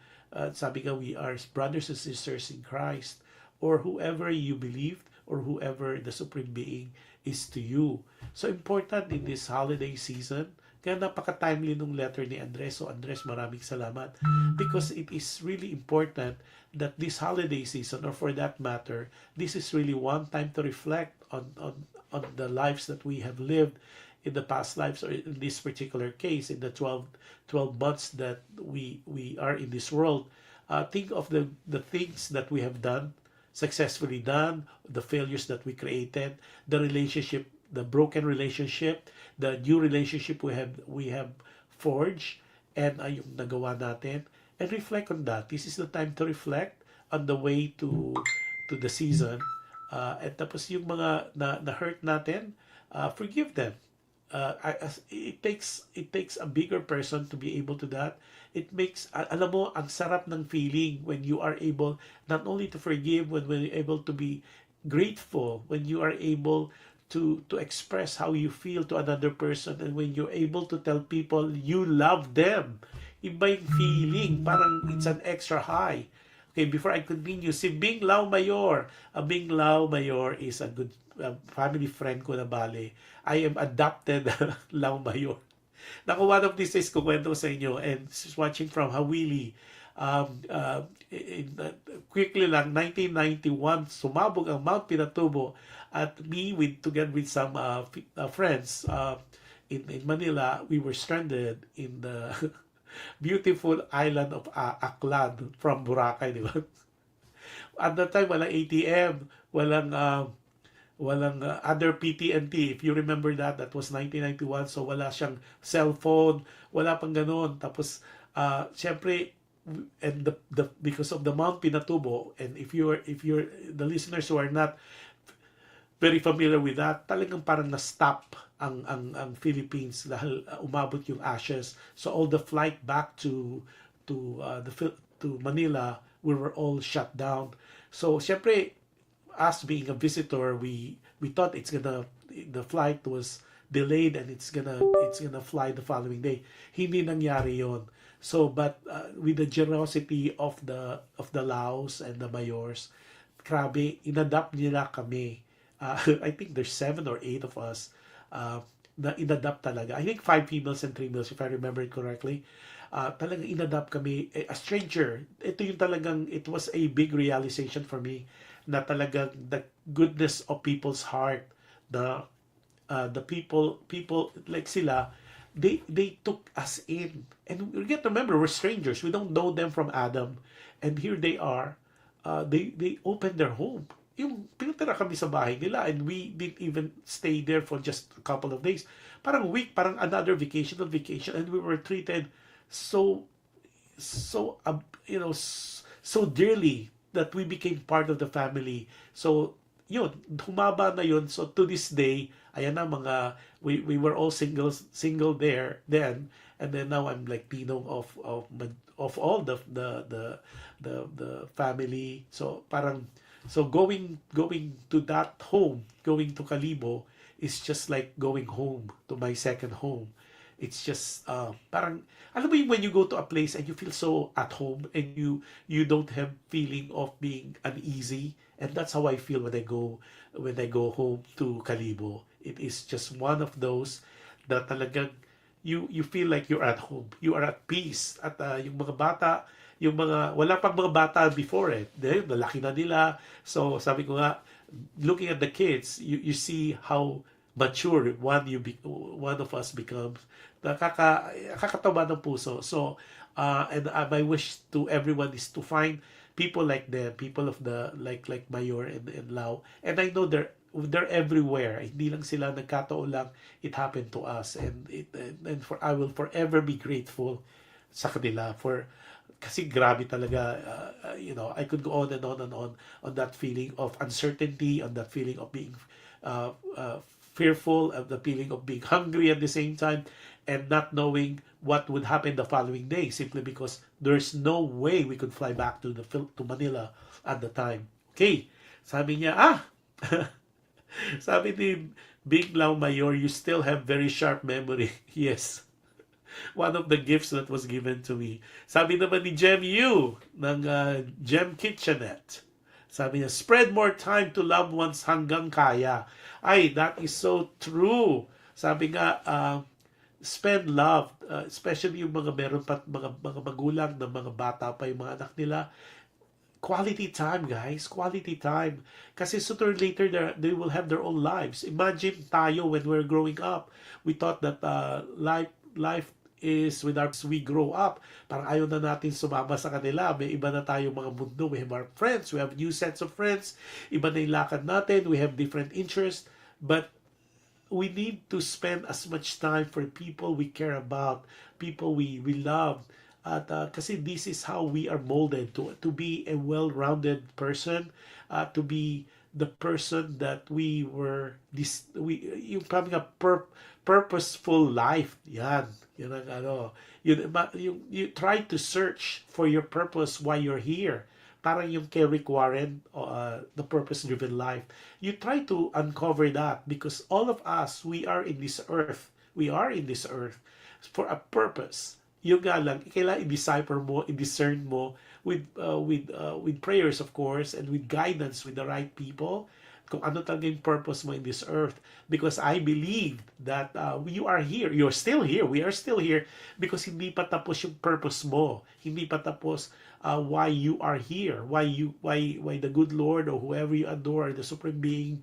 Sabi nga, we are brothers and sisters in Christ. Or whoever you believed, or whoever the Supreme Being is to you. So, important in this holiday season. Kaya napaka-timely nung letter ni Andres. So, Andres, maraming salamat. Because it is really important that this holiday season, or for that matter, this is really one time to reflect on the lives that we have lived in the past lives, or in this particular case, in the 12 months that we are in this world. Think of the things that we have done, successfully done, the failures that we created, the relationship, the broken relationship, the new relationship we have forged, and yung nagawa natin, and reflect on that. This is the time to reflect on the way to the season. At tapos yung mga na hurt natin, forgive them. It takes a bigger person to be able to that. It makes, alam mo, ang sarap ng feeling when you are able not only to forgive, when you're able to be grateful, when you are able to express how you feel to another person, and when you're able to tell people you love them. Iba yung feeling, parang it's an extra high. Okay, before I continue, si Bing Lao Mayor. Bing Lao Mayor is a good family friend ko na bale. I am adopted Lao Mayor. Naku, one of these days, kukwento sa inyo, and she's watching from Hawili. Quickly lang, 1991, sumabog ang Mount Pinatubo, at me, together with some friends in Manila, we were stranded in the beautiful island of Aklan from Boracay, di ba? At that time, walang ATM, walang other PT&T. If you remember that was 1991, so wala siyang cellphone, wala pang ganun. Tapos, syempre, and because of the Mount Pinatubo, and if you're the listeners who are not very familiar with that, talagang parang na-stop ang Philippines dahil umabot yung ashes. So all the flight back to Manila, we were all shut down. So syempre, us being a visitor, we thought the flight was delayed and it's gonna fly the following day. Hindi nangyari yon. So but with the generosity of the Laos and the mayors, grabe, inadapt nila kami. I think there's 7 or 8 of us na inadapt talaga. I think 5 females and 3 males, if I remember it correctly. Talagang inadapt kami, a stranger. Ito yung talagang, it was a big realization for me na talagang the goodness of people's heart, the people like sila, they took us in. And we get to remember, we're strangers. We don't know them from Adam. And here they are. They opened their home. Yung pinatira kami sa bahay nila, and we didn't even stay there for just a couple of days. Parang week, parang another vacation, and we were treated so dearly that we became part of the family. So yun, humaba na yun. So to this day, ayan na we were all single there then, and then now I'm like Tino of all the family. So parang, so going to that home, going to Kalibo, is just like going home to my second home. It's just parang, alam mo yung when you go to a place and you feel so at home, and you don't have feeling of being uneasy, and that's how I feel when I go home to Kalibo. It is just one of those that talagang you feel like you're at home, you are at peace. At yung mga bata, yung mga, wala pang mga bata before eh. Nalaki na nila. So, sabi ko nga, looking at the kids, you see how mature one of us becomes. Nakakatawa ng puso. So, and my wish to everyone is to find people like them, people of the like Mayor and Lau. And I know they're everywhere. Hindi lang sila nagkataon lang. It happened to us, and I will forever be grateful sa kanila for, kasi grabe talaga, I could go on and on and on that feeling of uncertainty, on that feeling of being fearful, of the feeling of being hungry at the same time, and not knowing what would happen the following day, simply because there's no way we could fly back to Manila at the time. Okay, sabi niya, sabi ni Big Lau Mayor, you still have very sharp memory. Yes. One of the gifts that was given to me. Sabi naman ni Gem Yu ng Gem Kitchenette. Sabi niya, spread more time to loved ones hanggang kaya. Ay, that is so true. Sabi nga, spend love, especially yung mga meron pa mga magulang na mga bata pa yung mga anak nila. Quality time, guys. Quality time. Kasi sooner or later, they will have their own lives. Imagine tayo when we're growing up. We thought that life is with our we grow up. Parang ayaw na natin sumama sa kanila. May iba na tayo mga mundo. We have our friends. We have new sets of friends. Iba na yung lakad natin. We have different interests. But we need to spend as much time for people we care about, people we love. At kasi this is how we are molded to be a well-rounded person, to be the person that we were, yung having a purposeful life. Yan ang ano. You try to search for your purpose while you're here. Parang yung kay Rick Warren, the purpose-driven life. You try to uncover that, because all of us, we are in this earth. We are in this earth for a purpose. Yung nga lang, kailangan i-decipher mo, i-discern mo with prayers, of course, and with guidance with the right people, kung ano talaga yung purpose mo in this earth. Because I believe that you are here. You're still here. We are still here because hindi pa tapos yung purpose mo. Hindi pa tapos why you are here. Why the good Lord or whoever you adore, the supreme being,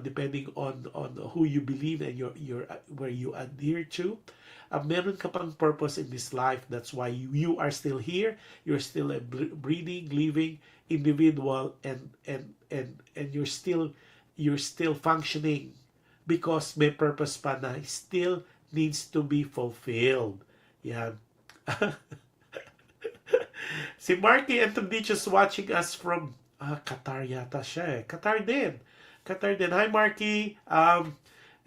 depending on who you believe and your where you adhere to. Meron ka pang purpose in this life. That's why you are still here. You're still a breathing, living individual, and you're still functioning because may purpose pa na still needs to be fulfilled. Yan. Si Marky Antondicius watching us from Qatar yata siya eh. Qatar din. Hi Marky.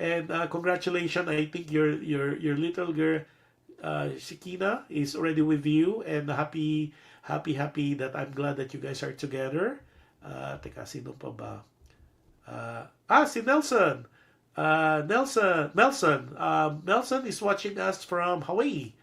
And congratulations, I think your little girl, Shikina, is already with you, and happy that I'm glad that you guys are together. Teka, sino pa ba? Si Nelson. Nelson is watching us from Hawaii.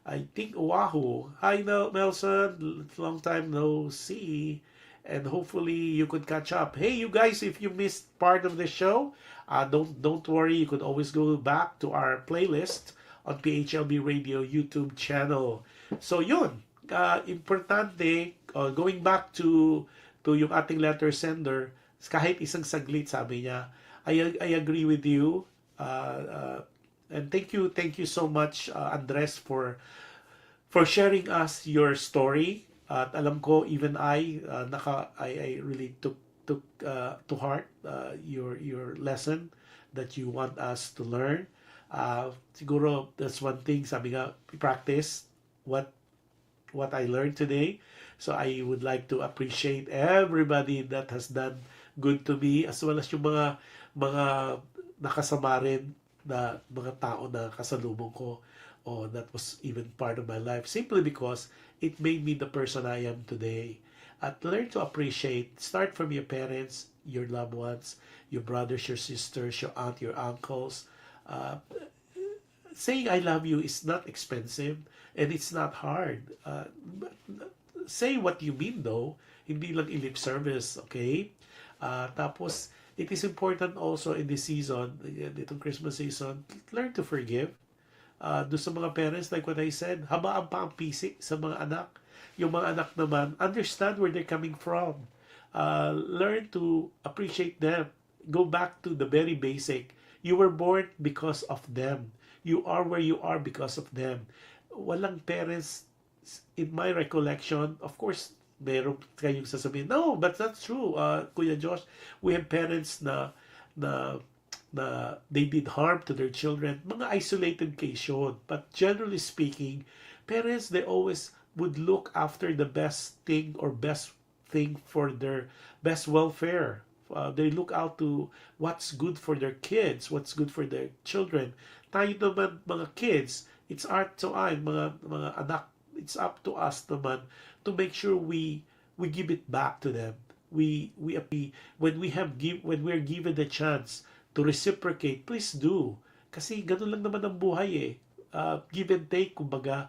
I think Oahu. Hi, Nelson. Long time no see. And hopefully you could catch up. Hey, you guys, if you missed part of the show, don't worry. You could always go back to our playlist on PHLV Radio YouTube channel. So yun, importante, going back to yung ating letter sender, kahit isang saglit, sabi niya. I agree with you. And thank you so much, Andres, for sharing us your story. At alam ko, even I really took to heart your lesson that you want us to learn. Siguro that's one thing, sabi nga, practice what I learned today. So I would like to appreciate everybody that has done good to me, as well as yung mga nakasama rin na mga tao na kasalubong ko. That was even part of my life, simply because it made me the person I am today. At learn to appreciate, start from your parents, your loved ones, your brothers, your sisters, your aunt, your uncles. Saying I love you is not expensive, and it's not hard. Say what you mean though, hindi lang lip service, okay? Tapos, it is important also in this season, itong Christmas season, learn to forgive. Doon sa mga parents, like what I said, habaan pa ang pisik sa mga anak. Yung mga anak naman, understand where they're coming from. Learn to appreciate them. Go back to the very basic. You were born because of them. You are where you are because of them. Walang parents, in my recollection, of course, meron kayong sasabihin, no, but that's true, Kuya Josh. We have parents na they did harm to their children. Mga isolated case yun. But generally speaking, parents, they always would look after the best thing or best thing for their best welfare. They look out to what's good for their kids, what's good for their children. Tayo naman, mga kids, it's art to I, mga anak, it's up to us naman to make sure we give it back to them. We when we're given the chance to reciprocate, please do. Kasi ganun lang naman ang buhay eh. Give and take, kumbaga.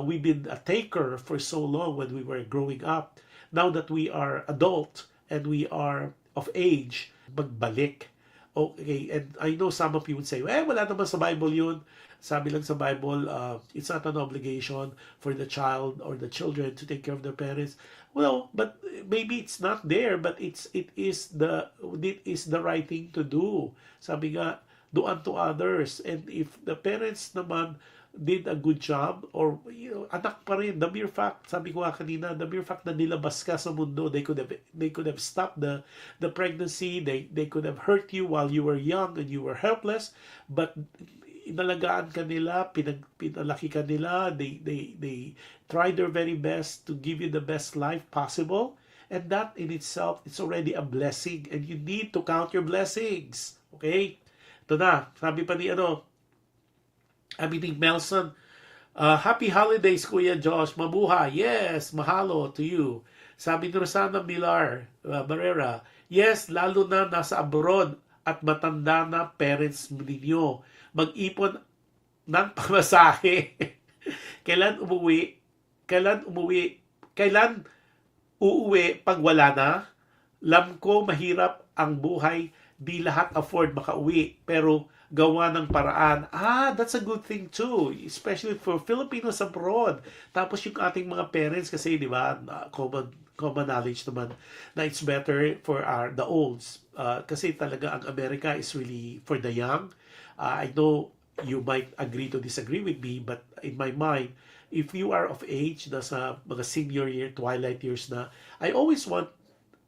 We've been a taker for so long when we were growing up. Now that we are adult and we are of age, magbalik. Okay, and I know some of you would say, wala naman sa Bible yun. Sabi lang sa Bible, it's not an obligation for the child or the children to take care of their parents. Well, but maybe it's not there, but it is the right thing to do. Sabi nga, do unto others. And if the parents naman did a good job, or anak pa rin, the mere fact, sabi ko nga kanina, the mere fact na nilabas ka sa mundo, they could have stopped the pregnancy, they could have hurt you while you were young and you were helpless, but inalagaan ka nila, pinalaki ka nila, they tried their very best to give you the best life possible, and that in itself, it's already a blessing, and you need to count your blessings. Okay? Ito na, sabi pa ni Melson, happy holidays, Kuya Josh. Mabuhay. Yes, mahalo to you. Sabi ni Rosana Millar Barrera, yes, lalo na nasa abroad at matanda na parents ninyo. Mag-ipon ng pamasahe. Kailan umuwi? Kailan uuwi pag wala na? Lam ko mahirap ang buhay. Di lahat afford makauwi. Pero gawa ng paraan. That's a good thing too, especially for Filipinos abroad. Tapos yung ating mga parents, kasi di ba, common knowledge naman na it's better for the olds. Kasi talaga ang America is really for the young. I know you might agree to disagree with me, but in my mind, if you are of age, nasa mga senior year, twilight years na, I always want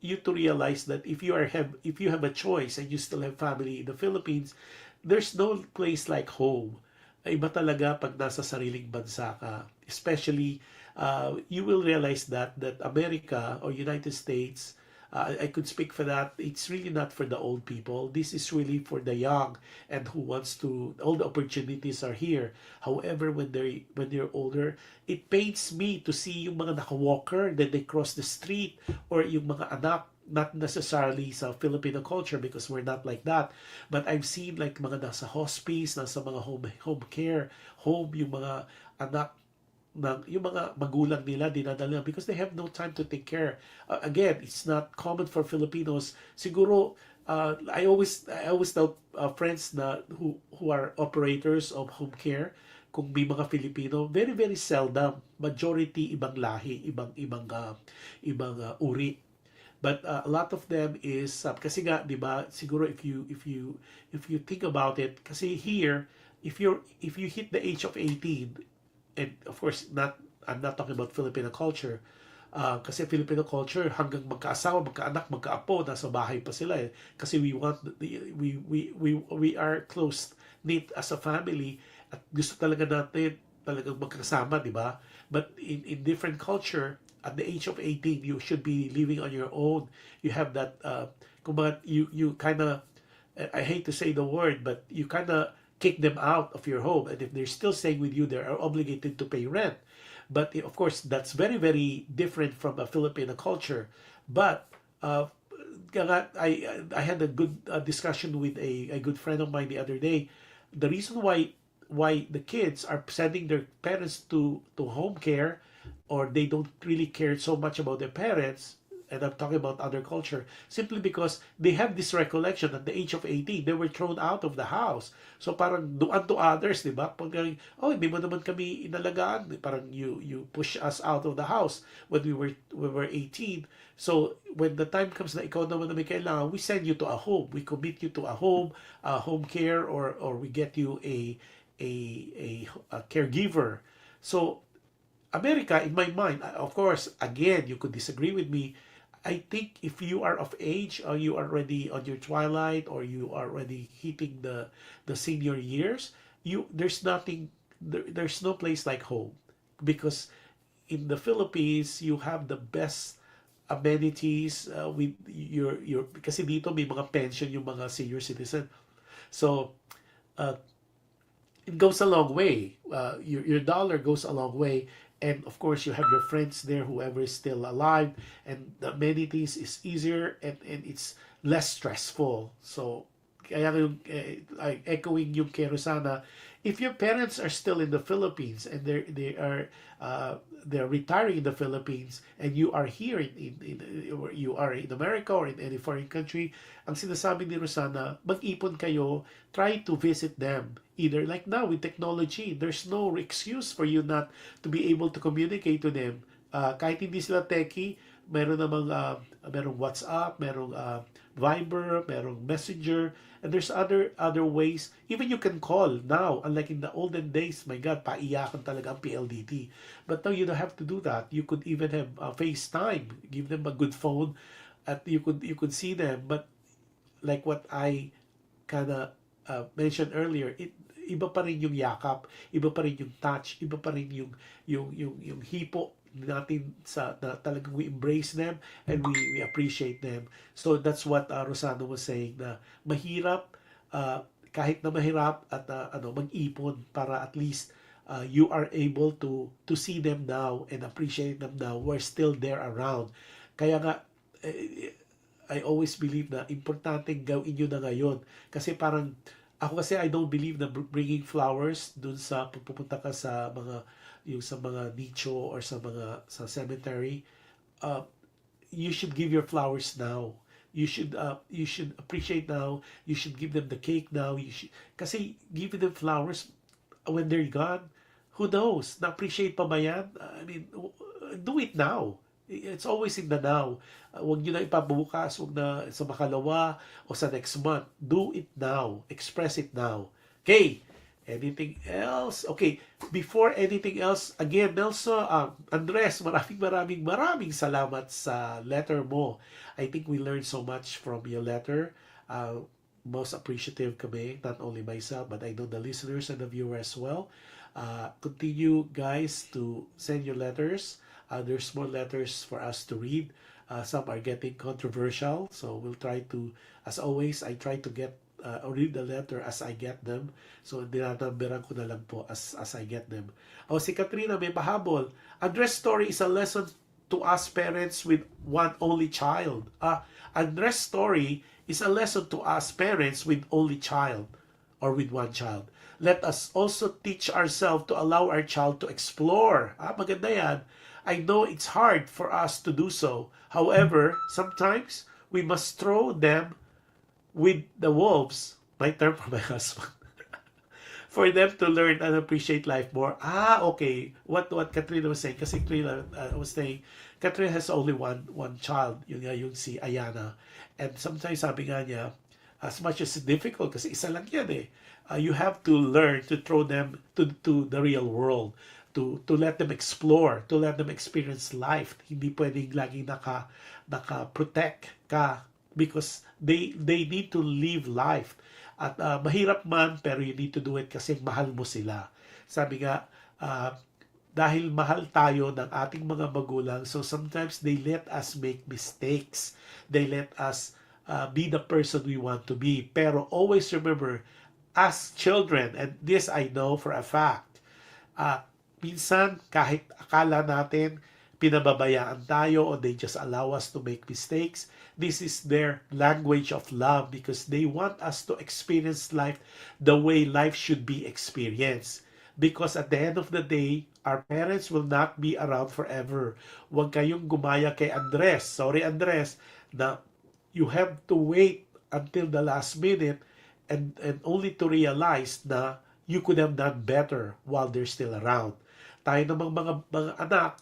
you to realize that if you have a choice and you still have family in the Philippines, there's no place like home. Iba talaga pag nasa sariling bansa ka. Especially, you will realize that America or United States, I could speak for that, it's really not for the old people. This is really for the young and who wants to, all the opportunities are here. However, when they're older, it pains me to see yung mga naka-walker, then they cross the street, or yung mga anak, not necessarily sa Filipino culture because we're not like that, but I've seen like mga nasa hospice, nasa mga home care home, yung mga anak yung mga magulang nila dinadala because they have no time to take care. Again, it's not common for Filipinos. Siguro I always tell friends na who are operators of home care, kung may mga Filipino, very very seldom, majority ibang lahi, ibang uri. But a lot of them is kasi nga 'di ba, siguro if you think about it, kasi here if you hit the age of 18, and of course I'm not talking about Filipino culture, kasi Filipino culture hanggang magkaasawa, magkaanak, magkaapo, nasa bahay pa sila eh. Kasi we are close knit as a family at gusto talaga natin talagang magkasama, 'di ba? But in different culture, at the age of 18, you should be living on your own. You have that, you kind of, I hate to say the word, but you kind of kick them out of your home. And if they're still staying with you, they are obligated to pay rent. But of course, that's very, very different from a Filipino culture. But I had a good discussion with a good friend of mine the other day. The reason why the kids are sending their parents to home care, or they don't really care so much about their parents, and I'm talking about other culture, simply because they have this recollection at the age of 18, they were thrown out of the house. So parang do unto others, di ba? Pag, oh, hindi mo naman kami inalagaan. Parang you push us out of the house when we were 18. So when the time comes na ikaw naman na may kailangan, we send you to a home. We commit you to a home care, or we get you a caregiver. So America, in my mind, of course, again, you could disagree with me. I think if you are of age, or you are already on your twilight, or you are already hitting the senior years, there's no place like home, because in the Philippines you have the best amenities, with your kasi dito may mga pension yung mga senior citizen. So uh, it goes a long way. Your dollar goes a long way. And of course, you have your friends there, whoever is still alive, and the amenities is easier, and it's less stressful. So, kaya yung, echoing yung kay Rosana, if your parents are still in the Philippines, and they're retiring in the Philippines, and you are here or you are in America or in any foreign country, ang sinasabi ni Rosana, mag-ipon kayo, try to visit them. Either like now with technology, there's no excuse for you not to be able to communicate to them. Kahit hindi sila techie, merong WhatsApp, merong Viber, merong Messenger, and there's other ways. Even you can call now, unlike in the olden days. My God, paiyakan talaga ang PLDT. But now you don't have to do that. You could even have FaceTime, give them a good phone, at you could see them. But like what I kinda mentioned earlier, iba pa rin yung yakap, iba pa rin yung touch, iba pa rin yung hipo natin na talagang we embrace them, and we appreciate them. So that's what Rosano was saying, na mahirap, kahit na mahirap, at mag-ipon para at least you are able to see them now and appreciate them now. We're still there around. Kaya nga, I always believe na importante gawin nyo na ngayon. Kasi parang, ako kasi I don't believe na bringing flowers dun sa pupunta ka sa mga nicho, or sa cemetery. You should give your flowers now. You should appreciate now. You should give them the cake now. Kasi giving them flowers when they're gone, who knows? Na-appreciate pa ba yan? I mean, do it now. It's always in the now. Huwag nyo na ipabukas, huwag na sa makalawa o sa next month. Do it now. Express it now. Okay. Anything else? Okay. Before anything else, again, Nelson, Andres, maraming salamat sa letter mo. I think we learned so much from your letter. Most appreciative kami, not only myself, but I know the listeners and the viewers as well. Continue, guys, to send your letters. There's more letters for us to read. Some are getting controversial, so we'll try to, as always, I try to read the letter as I get them. So, dinanamberan ko na lang po as I get them. Si Katrina may pahabol. Andres' story is a lesson to us parents with one only child. Andres' story is a lesson to us parents with only child, or with one child. Let us also teach ourselves to allow our child to explore. Maganda yan. I know it's hard for us to do so. However, sometimes we must throw them with the wolves. My term for my husband. For them to learn and appreciate life more. Okay. What Katrina was saying. Kasi Katrina was saying, Katrina has only one child. Yung si Ayana. And sometimes sabi nga niya, as much as it's difficult, kasi isa lang yan eh. You have to learn to throw them to the real world. To let them explore, to let them experience life. Hindi pwedeng laging naka-protect ka, because they need to live life. At mahirap man, pero you need to do it kasi mahal mo sila. Sabi nga, dahil mahal tayo ng ating mga magulang, so sometimes they let us make mistakes. They let us be the person we want to be. Pero always remember, as children, and this I know for a fact, minsan, kahit akala natin pinababayaan tayo, or they just allow us to make mistakes, this is their language of love, because they want us to experience life the way life should be experienced. Because at the end of the day, our parents will not be around forever. Huwag kayong gumaya kay Andres. Sorry, Andres, na you have to wait until the last minute and only to realize na you could have done better while they're still around. Tayo namang mga anak,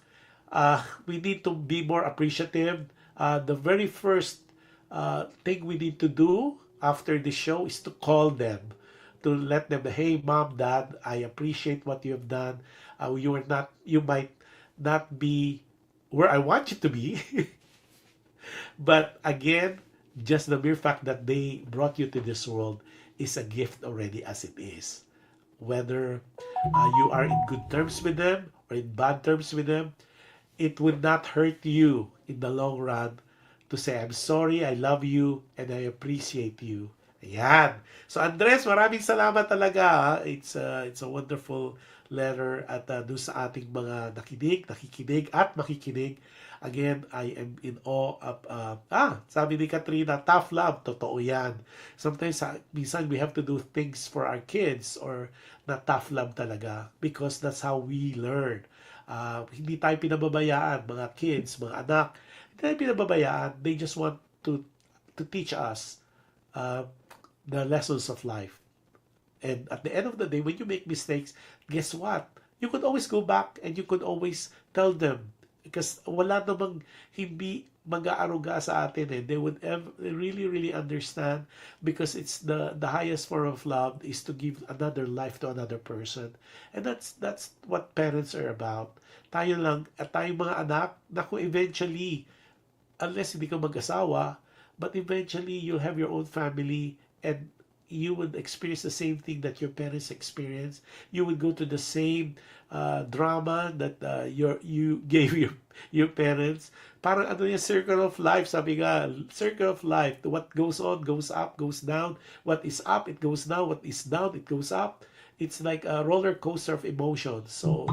we need to be more appreciative. The very first thing we need to do after the show is to call them, to let them, hey, mom, dad, I appreciate what you have done. You might not be where I want you to be, but again, just the mere fact that they brought you to this world is a gift already as it is. Whether you are in good terms with them or in bad terms with them, it would not hurt you in the long run to say, I'm sorry, I love you, and I appreciate you. Ayan. So Andres, maraming salamat talaga. It's a wonderful letter at doon sa ating mga nakikinig at makikinig. Again, I am in awe of, sabi ni Katrina, tough love. Totoo yan. Sometimes, minsan we have to do things for our kids or na tough love talaga because that's how we learn. Hindi tayo pinababayaan, mga kids, mga anak. Hindi tayo pinababayaan. They just want to teach us the lessons of life. And at the end of the day, when you make mistakes, guess what? You could always go back and you could always tell them. Because wala namang hindi mag-aaruga sa atin eh. They would really, really understand because it's the highest form of love is to give another life to another person. And that's what parents are about. Tayo lang, at tayong mga anak, naku, eventually, unless hindi ka mag-asawa, but eventually you have your own family and you would experience the same thing that your parents experienced. You would go to the same drama that you gave your parents. Parang ano yung circle of life, sabi nga, circle of life. What goes on, goes up, goes down. What is up, it goes down. What is down, it goes up. It's like a roller coaster of emotions. So,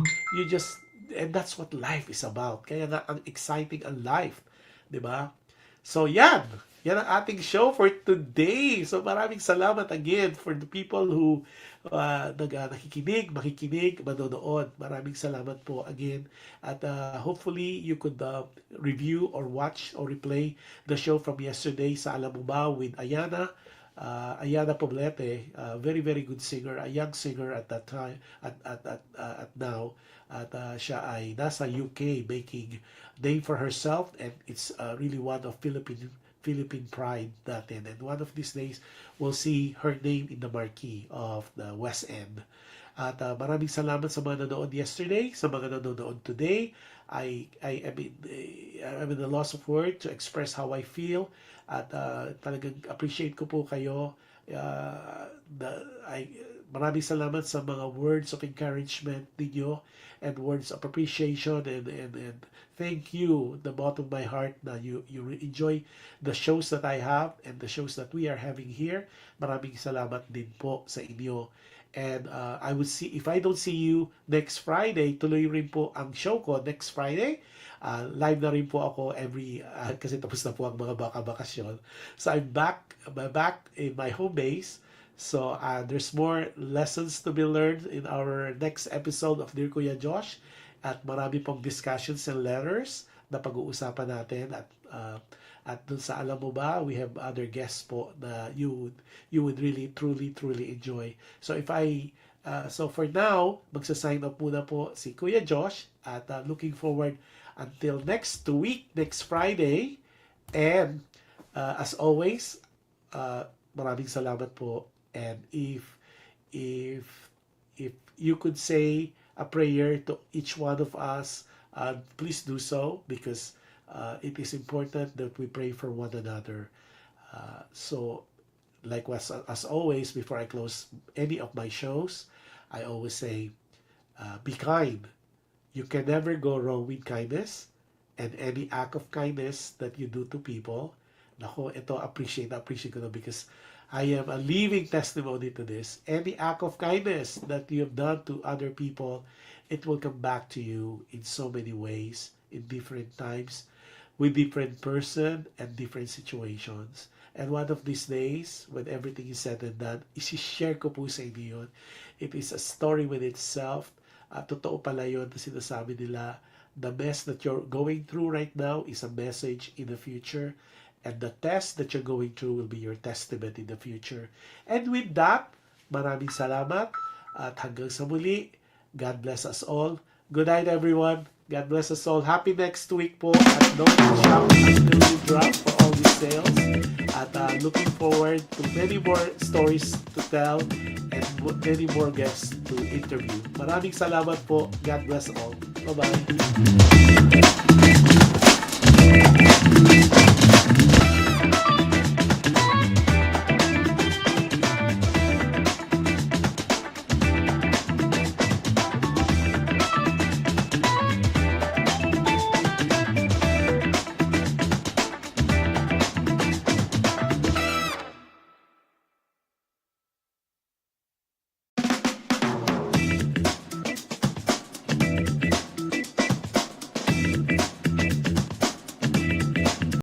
and that's what life is about. Kaya nga, ang exciting ang life. 'Di ba? So, yan ang ating show for today. So, maraming salamat again for the people who nakikinig, makikinig, manonood. Maraming salamat po again. At hopefully, you could review or watch or replay the show from yesterday sa Alam Mo Ba with Ayana. Ayana Poblete, very, very good singer, a young singer at that time, at now. At siya ay nasa UK making name for herself, and it's really one of Philippine pride natin. And one of these days, we'll see her name in the marquee of the West End. At maraming salamat sa mga nanonood yesterday, sa mga nanonood today. I'm in the loss of word to express how I feel. At talagang appreciate ko po kayo. Maraming salamat sa mga words of encouragement ninyo and words of appreciation and thank you the bottom of my heart na you enjoy the shows that I have and the shows that we are having here. Maraming salamat din po sa inyo. And I would see, if I don't see you next Friday, tuloy rin po ang show ko next Friday. Live na rin po ako kasi tapos na po ang mga bakasyon. So I'm back in my home base. So there's more lessons to be learned in our next episode of Dear Kuya Josh. At marami pong discussions and letters na pag-uusapan natin. At dun sa Alam Mo Ba, we have other guests po na you would really, truly enjoy. So so for now, magsa-sign up muna po si Kuya Josh. At looking forward until next week, next Friday. And as always, maraming salamat po. And if you could say a prayer to each one of us, please do so because it is important that we pray for one another. So, likewise, as always, before I close any of my shows, I always say, be kind. You can never go wrong with kindness, and any act of kindness that you do to people, nako, ito appreciate ko na because I am a living testimony to this. Any act of kindness that you have done to other people, it will come back to you in so many ways, in different times. with different person and different situations. And one of these days, when everything is said and done, isi-share ko po sa inyo yun. It is a story with itself. At totoo pala yun na sinasabi nila, the mess that you're going through right now is a message in the future. And the test that you're going through will be your testament in the future. And with that, maraming salamat. At hanggang sa muli, God bless us all. Good night, everyone. God bless us all. Happy next week po. At don't shout until you drop for all these sales. At looking forward to many more stories to tell and many more guests to interview. Maraming salamat po. God bless all. Bye-bye.